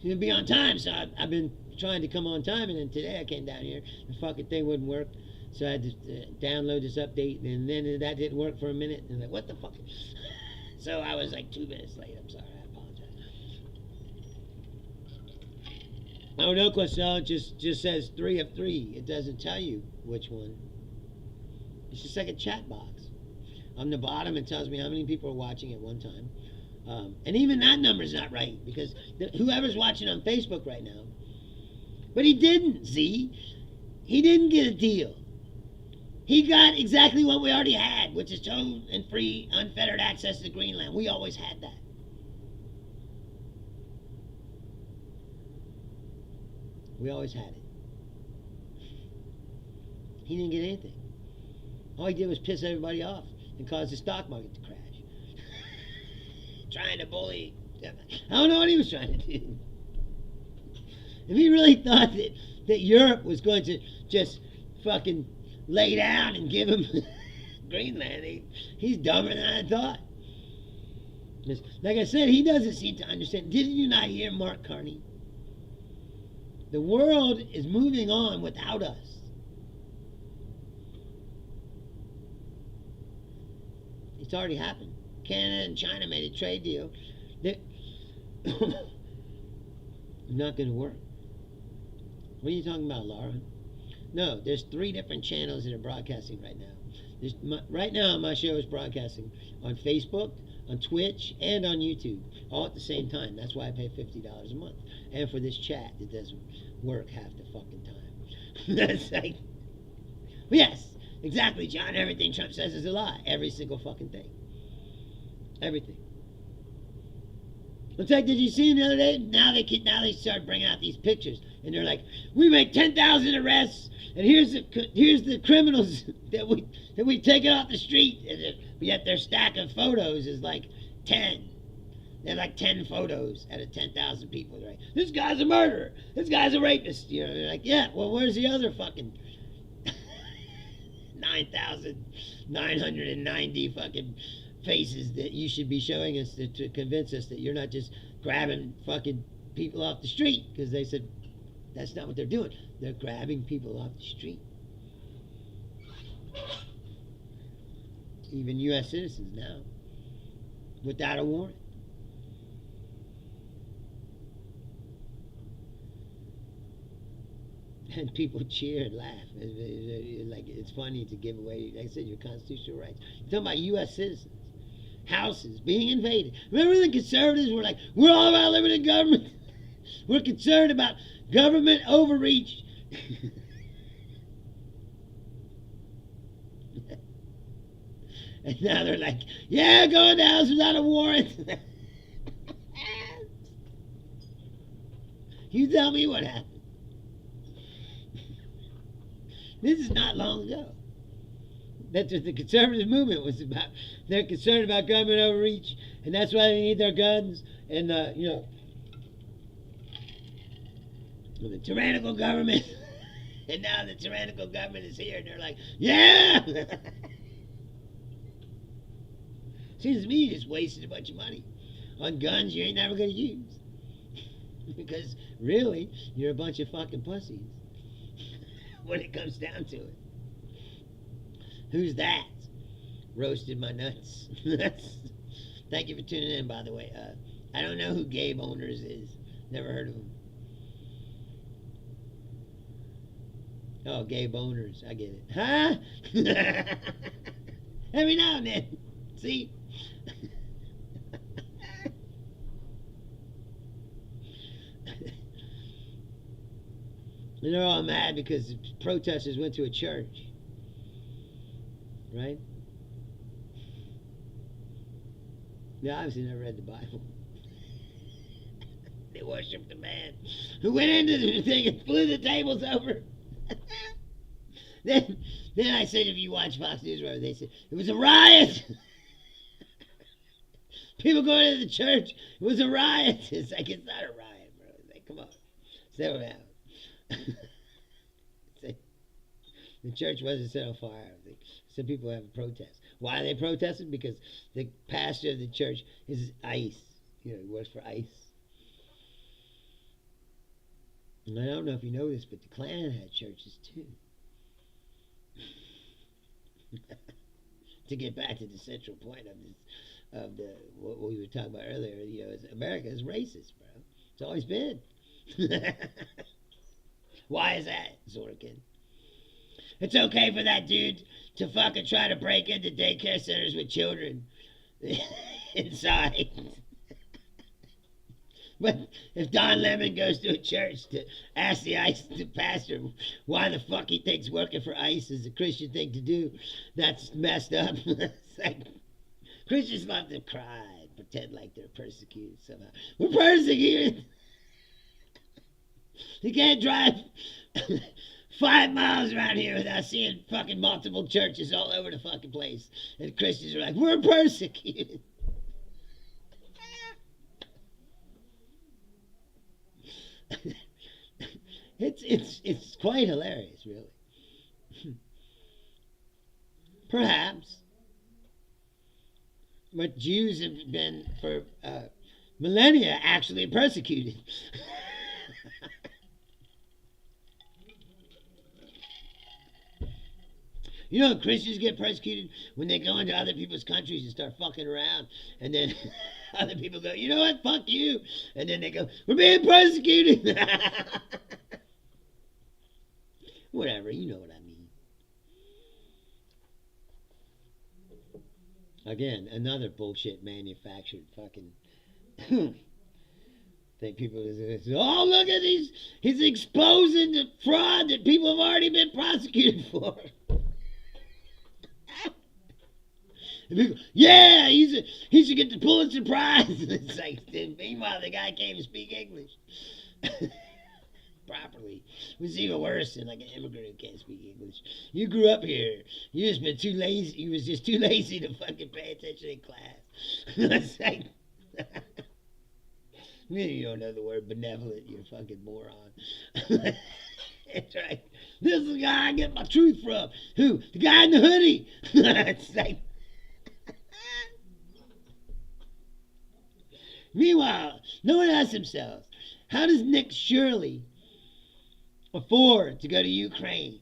You'll be on time, so I've been trying to come on time, and then today I came down here. The fucking thing wouldn't work, so I had to download this update, and then that didn't work for a minute. And like, what the fuck? So I was like 2 minutes late. I'm sorry. I apologize. Oh no, Quasell just says 3 of 3. It doesn't tell you which one. It's just like a chat box. On the bottom, it tells me how many people are watching at one time. And even that number's not right, because whoever's watching on Facebook right now, but he didn't, see? He didn't get a deal. He got exactly what we already had, which is total and free, unfettered access to Greenland. We always had that. We always had it. He didn't get anything. All he did was piss everybody off and cause the stock market to crash. Trying to bully. I don't know what he was trying to do. If he really thought that Europe was going to just fucking lay down and give him Greenland, he's dumber than I thought. Like I said, he doesn't seem to understand. Did you not hear Mark Carney? The world is moving on without us. It's already happened. Canada and China made a trade deal. Not going to work. What are you talking about, Laura? No, there's 3 different channels that are broadcasting right now. Right now, my show is broadcasting on Facebook, on Twitch, and on YouTube, all at the same time. That's why I pay $50 a month. And for this chat, it doesn't work half the fucking time. That's like, yes, exactly, John. Everything Trump says is a lie. Every single fucking thing. Everything. In fact, did you see the other day? Now they start bringing out these pictures, and they're like, "We make 10,000 arrests, and here's the criminals that we taken off the street." And yet their stack of photos is like 10. They're like 10 photos out of 10,000 people. They're like, "This guy's a murderer. This guy's a rapist." You know, they're like, "Yeah, well, where's the other fucking 9,990 fucking faces that you should be showing us to convince us that you're not just grabbing fucking people off the street?" Because they said that's not what they're doing. They're grabbing people off the street. Even U.S. citizens now, without a warrant. And people cheer and laugh. Like, it's funny to give away, like I said, your constitutional rights. You're talking about U.S. citizens. Houses being invaded. Remember the conservatives were like, "We're all about limited government. We're concerned about government overreach." And now they're like, "Yeah, go in the house without a warrant." You tell me what happened. This is not long ago. That's what the conservative movement was about. They're concerned about government overreach, and that's why they need their guns. And, the tyrannical government. And now the tyrannical government is here, and they're like, "Yeah!" Seems to me you just wasted a bunch of money on guns you ain't never going to use. Because, really, you're a bunch of fucking pussies. When it comes down to it. Who's that? Roasted my nuts. Thank you for tuning in, by the way. I don't know who Gabe Owners is. Never heard of him. Oh, Gabe Owners. I get it. Huh? Every now and then. See? And they're all mad because the protesters went to a church. Right? They obviously never read the Bible. They worshiped the man who went into the thing and flew the tables over. Then I said, if you watch Fox News, whatever, they said, it was a riot. People going to the church, it was a riot. It's like, it's not a riot, bro. It's like, come on. Settle down. The church wasn't set on fire. Some people have a protest. Why are they protesting? Because the pastor of the church is ICE. He works for ICE. And I don't know if you know this, but the Klan had churches too. To get back to the central point of what we were talking about earlier, America is racist, bro. It's always been. Why is that, Zorkin? It's okay for that dude to fucking try to break into daycare centers with children inside. But if Don Lemon goes to a church to ask the pastor why the fuck he thinks working for ICE is a Christian thing to do, that's messed up. It's like, Christians love to cry and pretend like they're persecuted somehow. We're persecuted! You can't drive 5 miles around here without seeing fucking multiple churches all over the fucking place. And Christians are like, we're persecuted. It's quite hilarious, really. Perhaps. But Jews have been, for millennia, actually persecuted. You know, Christians get persecuted when they go into other people's countries and start fucking around, and then other people go, you know what, fuck you, and then they go, we're being persecuted. Whatever, you know what I mean. Again, another bullshit manufactured fucking thing. People say, oh, look at these, he's exposing the fraud that people have already been prosecuted for. People, yeah, he should get the Pulitzer Prize. It's like, meanwhile, the guy can't even speak English properly. It was even worse than like an immigrant who can't speak English. You grew up here. You just been too lazy. You was just too lazy to fucking pay attention in class. It's like, you don't know the word benevolent, you fucking moron. That's right. This is the guy I get my truth from. Who? The guy in the hoodie. It's like, meanwhile, no one asks themselves, how does Nick Shirley afford to go to Ukraine?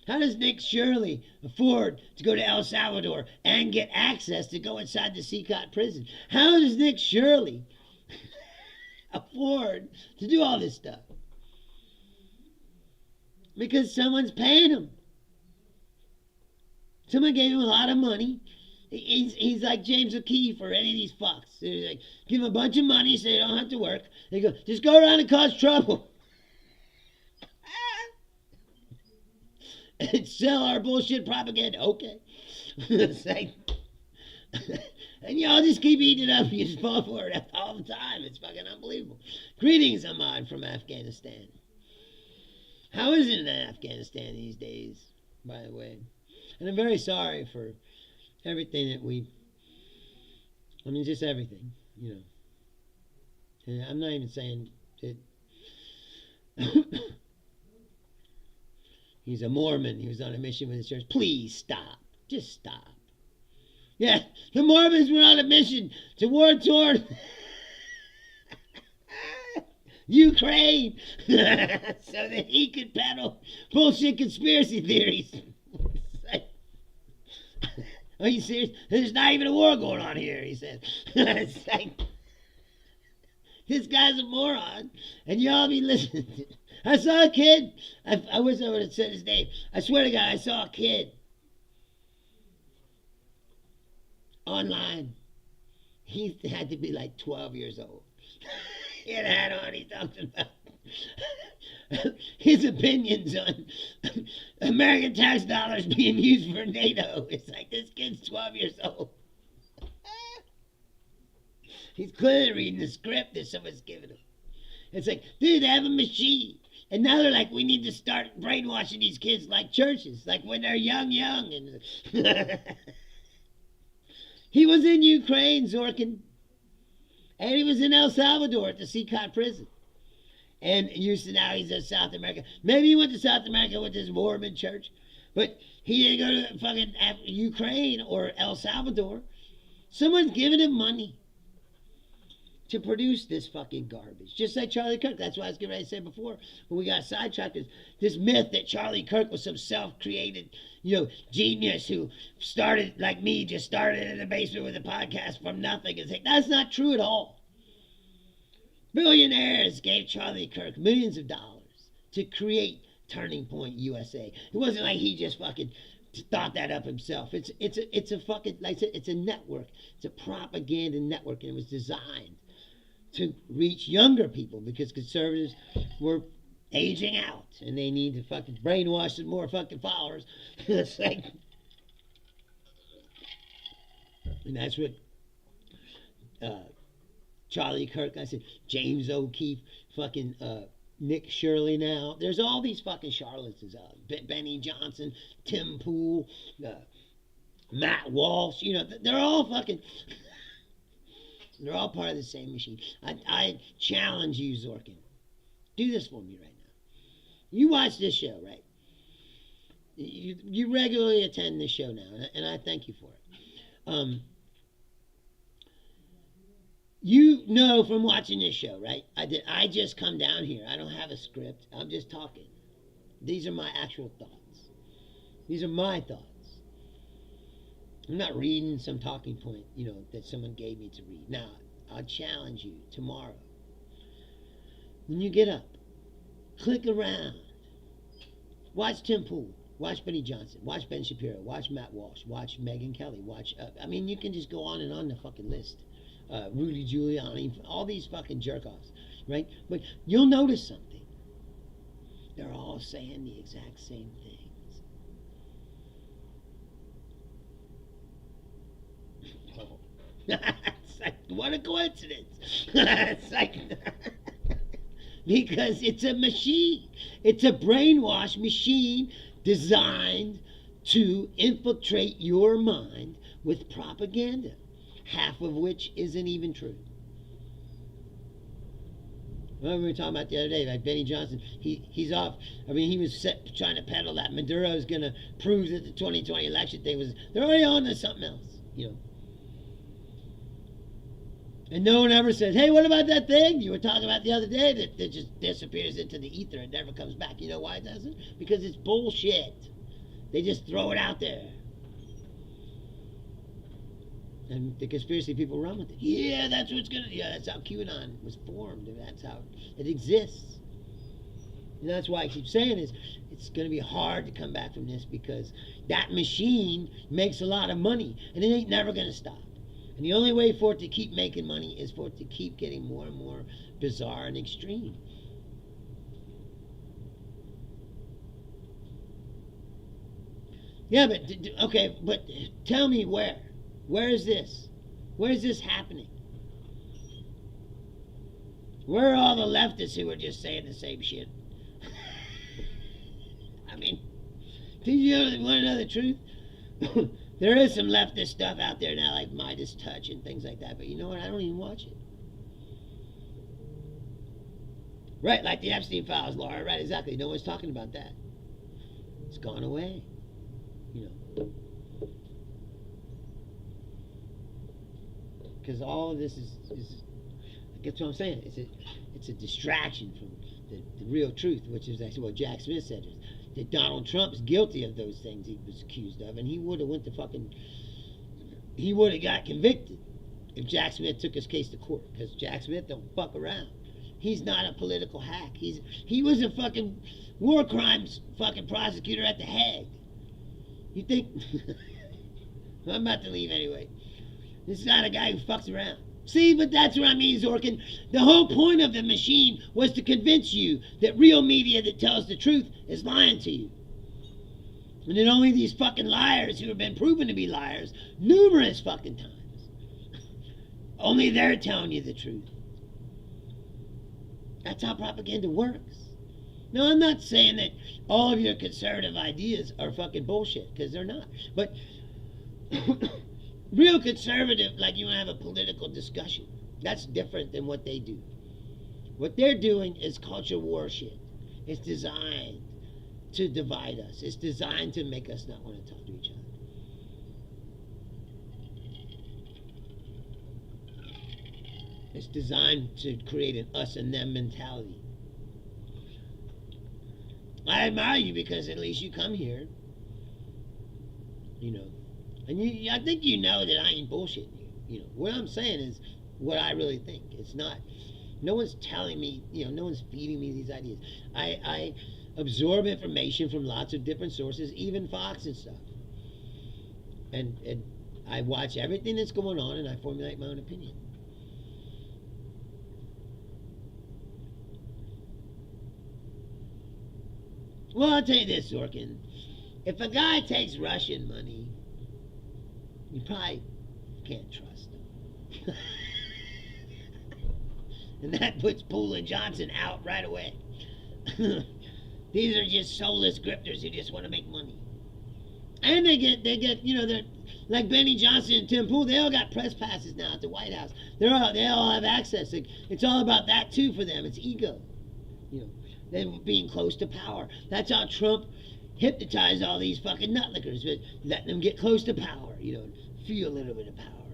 How does Nick Shirley afford to go to El Salvador and get access to go inside the CCOT prison? How does Nick Shirley afford to do all this stuff? Because someone's paying him. Someone gave him a lot of money. He's like James O'Keefe or any of these fucks. They're like, give him a bunch of money so they don't have to work. They go, just go around and cause trouble. And sell our bullshit propaganda. Okay. It's like, and y'all just keep eating it up. You just fall for it all the time. It's fucking unbelievable. Greetings, Ahmad from Afghanistan. How is it in Afghanistan these days, by the way? And I'm very sorry for everything that just everything, you know. And I'm not even saying that he's a Mormon. He was on a mission with his church. Please stop. Just stop. Yeah, the Mormons were on a mission to war torn Ukraine so that he could peddle bullshit conspiracy theories. Are you serious? There's not even a war going on here, he said. It's like, this guy's a moron, and y'all be listening to him. I saw a kid. I wish I would have said his name. I swear to God, I saw a kid online. He had to be like 12 years old. He had a hat on. He talked about his opinions on American tax dollars being used for NATO. It's like, this kid's 12 years old. He's clearly reading the script that someone's given him. It's like, dude, they have a machine. And now they're like, we need to start brainwashing these kids like churches, like when they're young. And he was in Ukraine, Zorkin. And he was in El Salvador at the CCOT prison. And now he's in South America. Maybe he went to South America with his Mormon church, but he didn't go to fucking Ukraine or El Salvador. Someone's giving him money to produce this fucking garbage. Just like Charlie Kirk. That's what I was getting ready to say before when we got sidetracked. This myth that Charlie Kirk was some self-created, genius who started, like me, just started in the basement with a podcast from nothing. It's like, that's not true at all. Billionaires gave Charlie Kirk millions of dollars to create Turning Point USA. It wasn't like he just fucking thought that up himself. It's a fucking, like I said, it's a network. It's a propaganda network, and it was designed to reach younger people because conservatives were aging out and they need to fucking brainwash some more fucking followers. It's like, and that's what Charlie Kirk, I said, James O'Keefe, fucking Nick Shirley now. There's all these fucking charlatans out. Benny Johnson, Tim Pool, Matt Walsh, they're all fucking, they're all part of the same machine. I challenge you, Zorkin. Do this for me right now. You watch this show, right? You regularly attend this show now, and I thank you for it. You know from watching this show, right? I just come down here. I don't have a script. I'm just talking. These are my actual thoughts. These are my thoughts. I'm not reading some talking point, that someone gave me to read. Now, I'll challenge you tomorrow. When you get up, click around. Watch Tim Pool. Watch Benny Johnson. Watch Ben Shapiro. Watch Matt Walsh. Watch Megyn Kelly. Watch, you can just go on and on the fucking list. Rudy Giuliani, all these fucking jerk-offs, right? But you'll notice something. They're all saying the exact same things. Oh. It's like, what a coincidence. It's like, because it's a machine. It's a brainwash machine designed to infiltrate your mind with propaganda, half of which isn't even true. Well, we were talking about the other day, like Benny Johnson, he's off. He was trying to peddle that Maduro is going to prove that the 2020 election thing was, they're already on to something else, And no one ever says, hey, what about that thing you were talking about the other day that just disappears into the ether and never comes back? You know why it doesn't? Because it's bullshit. They just throw it out there. And the conspiracy people run with it. Yeah, that's how QAnon was formed. And that's how it exists. And that's why I keep saying it's going to be hard to come back from this because that machine makes a lot of money. And it ain't never going to stop. And the only way for it to keep making money is for it to keep getting more and more bizarre and extreme. Yeah, but tell me where. Where is this? Where is this happening? Where are all the leftists who are just saying the same shit? Do you want to know the truth? There is some leftist stuff out there now, like Midas Touch and things like that, but you know what? I don't even watch it. Right, like the Epstein Files, Laura, right, exactly. No one's talking about that. It's gone away. Because all of this is that's what I'm saying. It's a distraction from the real truth, which is actually what Jack Smith said. That Donald Trump's guilty of those things he was accused of, and he would have got convicted if Jack Smith took his case to court. Because Jack Smith don't fuck around. He's not a political hack. He was a fucking war crimes fucking prosecutor at the Hague. You think? I'm about to leave anyway. This is not a guy who fucks around. See, but that's what I mean, Zorkin. The whole point of the machine was to convince you that real media that tells the truth is lying to you. And that only these fucking liars who have been proven to be liars numerous fucking times, only they're telling you the truth. That's how propaganda works. No, I'm not saying that all of your conservative ideas are fucking bullshit, because they're not. But real conservative, like you want to have a political discussion, that's different than what they do. What they're doing is culture war shit. It's designed to divide us. It's designed to make us not want to talk to each other. It's designed to create an us and them mentality. I admire you because at least you come here, you know, and I think you know that I ain't bullshitting you. You know, what I'm saying is what I really think. It's not, no one's telling me, no one's feeding me these ideas. I absorb information from lots of different sources, even Fox and stuff. And I watch everything that's going on and I formulate my own opinion. Well, I'll tell you this, Zorkin. If a guy takes Russian money, you probably can't trust him. And that puts Poole and Johnson out right away. These are just soulless grifters who just want to make money. And they get, they're like Benny Johnson and Tim Pool. They all got press passes now at the White House. They all have access. It's all about that too for them. It's ego. Them being close to power. That's how Trump hypnotized all these fucking nutlickers, but letting them get close to power, feel a little bit of power,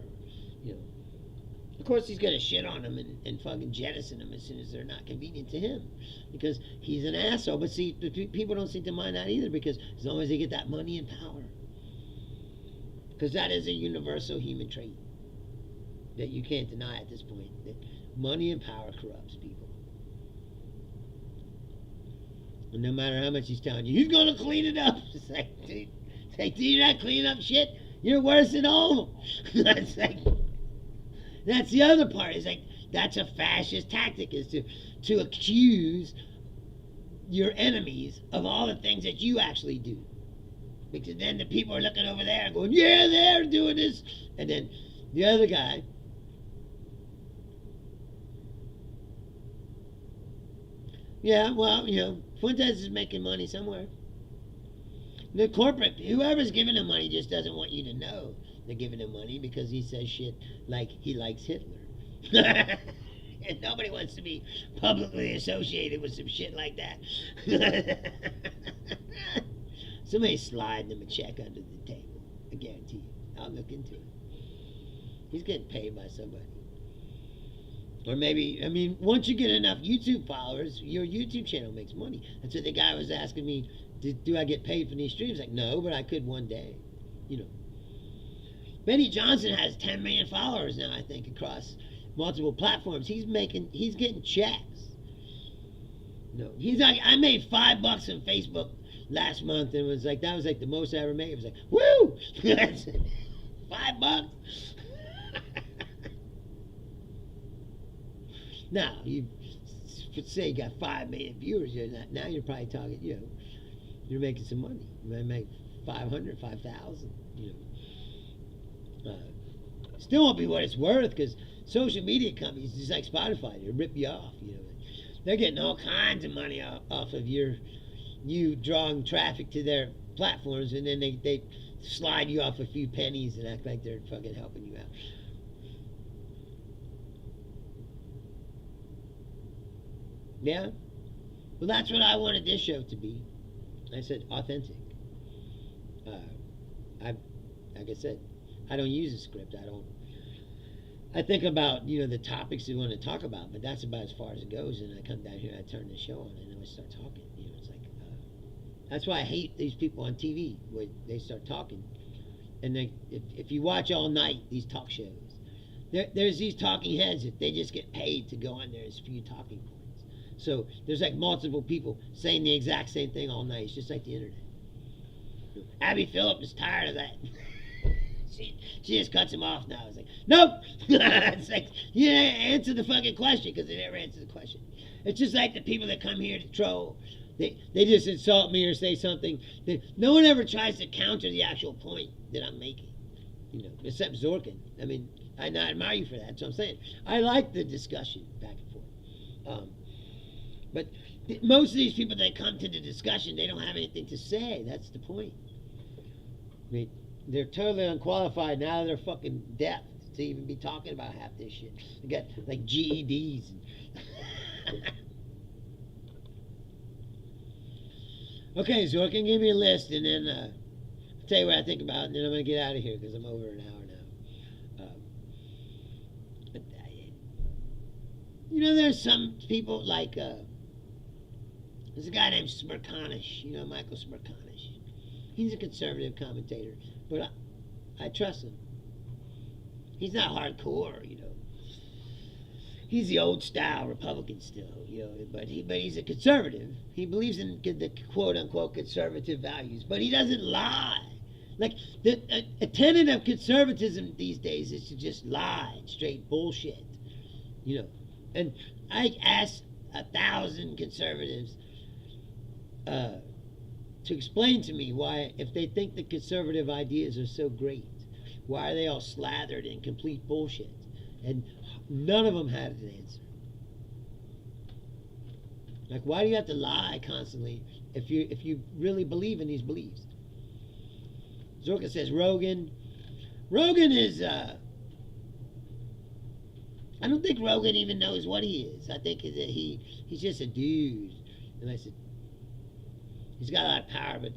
Of course, he's gonna shit on them and fucking jettison them as soon as they're not convenient to him, because he's an asshole. But see, people don't seem to mind that either, because as long as they get that money and power, because that is a universal human trait that you can't deny at this point. That money and power corrupts people. And no matter how much he's telling you, he's going to clean it up. It's like, dude, you're not cleaning up shit. You're worse than all of them. That's the other part. It's like, that's a fascist tactic, is to accuse your enemies of all the things that you actually do. Because then the people are looking over there and going, yeah, they're doing this. And then the other guy, yeah, well, Fuentes is making money somewhere. The corporate, whoever's giving him money just doesn't want you to know they're giving him money, because he says shit like he likes Hitler. And nobody wants to be publicly associated with some shit like that. Somebody sliding him a check under the table. I guarantee you. I'll look into it. He's getting paid by somebody. Or maybe, once you get enough YouTube followers, your YouTube channel makes money. That's what the guy was asking me, do I get paid for these streams? Like, no, but I could one day. Benny Johnson has 10 million followers now, I think, across multiple platforms. He's getting checks. He's like, I made $5 on Facebook last month, and that was like the most I ever made. It was like, woo! That's $5. Now, you say you got 5 million viewers, now you're probably talking, you're making some money. You might make 500, 5,000, Still won't be what it's worth, because social media companies, just like Spotify, they rip you off, They're getting all kinds of money off of you drawing traffic to their platforms, and then they slide you off a few pennies and act like they're fucking helping you out. Yeah? Well, that's what I wanted this show to be. I said authentic. Like I said, I don't use a script. I think about, the topics we want to talk about, but that's about as far as it goes. And I come down here, I turn the show on, and then we start talking. It's like, that's why I hate these people on TV, where they start talking. And if you watch all night, these talk shows, there's these talking heads that they just get paid to go on there and spew talking points. So there's like multiple people saying the exact same thing all night. It's just like the internet. Abby Phillip is tired of that. She just cuts him off now. It's like, nope. It's like, you didn't answer the fucking question, because they never answer the question. It's just like the people that come here to troll. They just insult me or say something. No one ever tries to counter the actual point that I'm making. Except Zorkin. I admire you for that. That's what I'm saying. I like the discussion back and forth. But most of these people that come to the discussion, they don't have anything to say. That's the point. They're totally unqualified now. They're fucking deaf to even be talking about half this shit. They got like GEDs. Okay, so can give me a list, and then I'll tell you what I think about, and then I'm going to get out of here because I'm over an hour now. But, there's some people like, there's a guy named Smirkanish, Michael Smirkanish. He's a conservative commentator, but I trust him. He's not hardcore. He's the old style Republican still, but he's a conservative. He believes in the quote unquote conservative values, but he doesn't lie. Like a tenet of conservatism these days is to just lie, straight bullshit, And I asked 1,000 conservatives to explain to me why, if they think the conservative ideas are so great, why are they all slathered in complete bullshit? And none of them had an answer. Like, why do you have to lie constantly if you really believe in these beliefs? Zorka says Rogan is I don't think Rogan even knows what he is. I think that he's just a dude. And I said, he's got a lot of power, but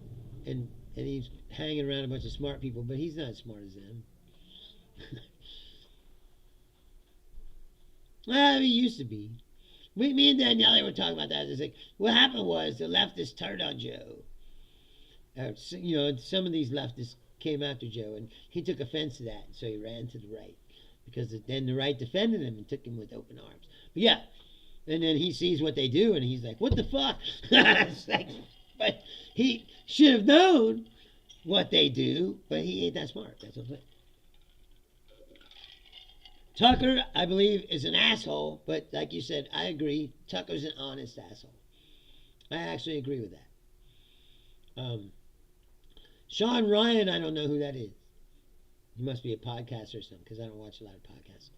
and he's hanging around a bunch of smart people, but he's not as smart as them. Well, he used to be. Me and Danielle were talking about that. It's like, what happened was the leftists turned on Joe. Some of these leftists came after Joe, and he took offense to that, so he ran to the right. Because then the right defended him and took him with open arms. But yeah, and then he sees what they do, and he's like, what the fuck? But he should have known what they do, but he ain't that smart. That's what I'm saying. Tucker, I believe, is an asshole, but like you said, I agree. Tucker's an honest asshole. I actually agree with that. Sean Ryan, I don't know who that is. He must be a podcaster or something, because I don't watch a lot of podcasts.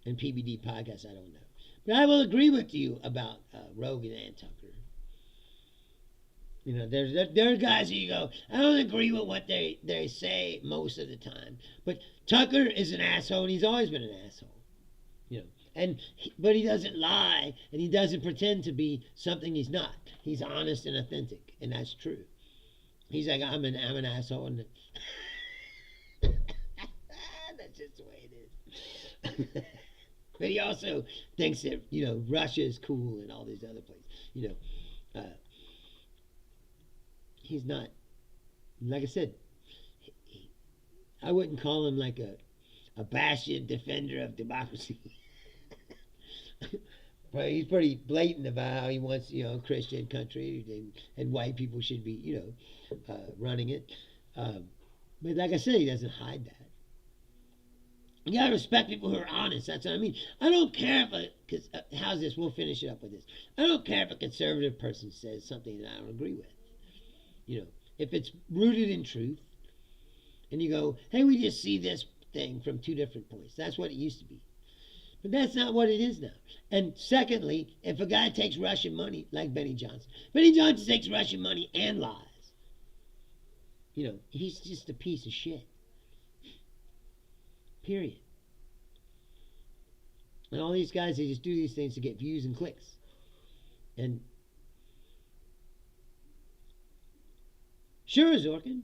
And PBD podcasts, I don't know. But I will agree with you about Rogan and Tucker. There are guys who you go, I don't agree with what they say most of the time. But Tucker is an asshole, and he's always been an asshole. But he doesn't lie, and he doesn't pretend to be something he's not. He's honest and authentic, and that's true. He's like, I'm an asshole, and that's just the way it is. But he also thinks that, Russia is cool and all these other places. He's not, like I said, I wouldn't call him like a bastion defender of democracy. But he's pretty blatant about how he wants, a Christian country and white people should be, running it. But like I said, he doesn't hide that. You gotta respect people who are honest. That's what I mean. I don't care because how's this? We'll finish it up with this. I don't care if a conservative person says something that I don't agree with. If it's rooted in truth, and you go, hey, we just see this thing from two different points. That's what it used to be. But that's not what it is now. And secondly, if a guy takes Russian money, like Benny Johnson takes Russian money and lies. He's just a piece of shit. Period. And all these guys, they just do these things to get views and clicks. And sure, Zorkin,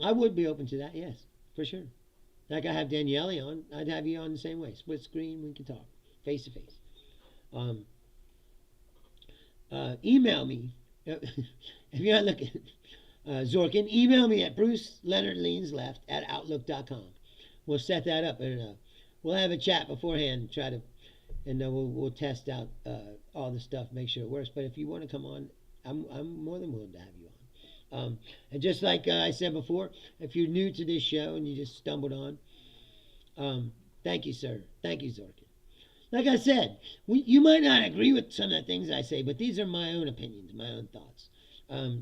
I would be open to that, yes, for sure. Like I have Danielle on, I'd have you on the same way. Split screen, we can talk, face to face. Email me. If you're not looking, Zorkin, email me at bruceleonardleansleft@outlook.com. We'll set that up, and we'll have a chat beforehand, and we'll test out all the stuff, make sure it works. But if you want to come on, I'm more than willing to have you on. And just like I said before, if you're new to this show and you just stumbled on, thank you, sir. Thank you, Zorkin. Like I said, you might not agree with some of the things I say, but these are my own opinions, my own thoughts.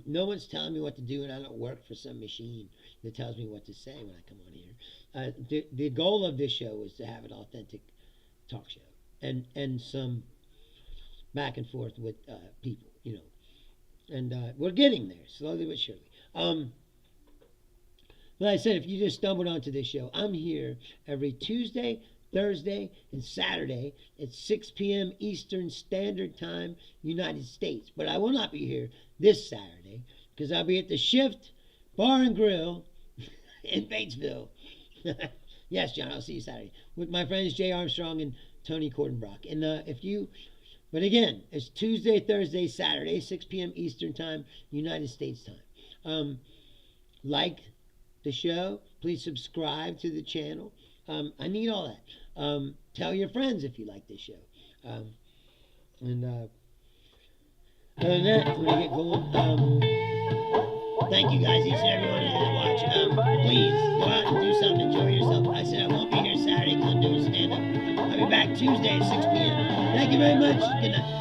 No one's telling me what to do, and I don't work for some machine that tells me what to say when I come on here. The goal of this show is to have an authentic talk show and some back and forth with people, And we're getting there, slowly but surely. Like I said, if you just stumbled onto this show, I'm here every Tuesday, Thursday, and Saturday at 6 p.m. Eastern Standard Time, United States. But I will not be here this Saturday because I'll be at the Shift Bar and Grill in Batesville. Yes, John, I'll see you Saturday with my friends Jay Armstrong and Tony Cordenbrock. And but again, it's Tuesday, Thursday, Saturday, 6 p.m. Eastern Time, United States Time. Like the show. Please subscribe to the channel. I need all that. Tell your friends if you like this show. And other than that, I'm going to get going. Thank you guys, each and every one of you that watch. Please go out and do something. Enjoy yourself. I said I won't be here Saturday because I'm doing stand-up. I'll be back Tuesday at 6 p.m. Thank you very much. Good night.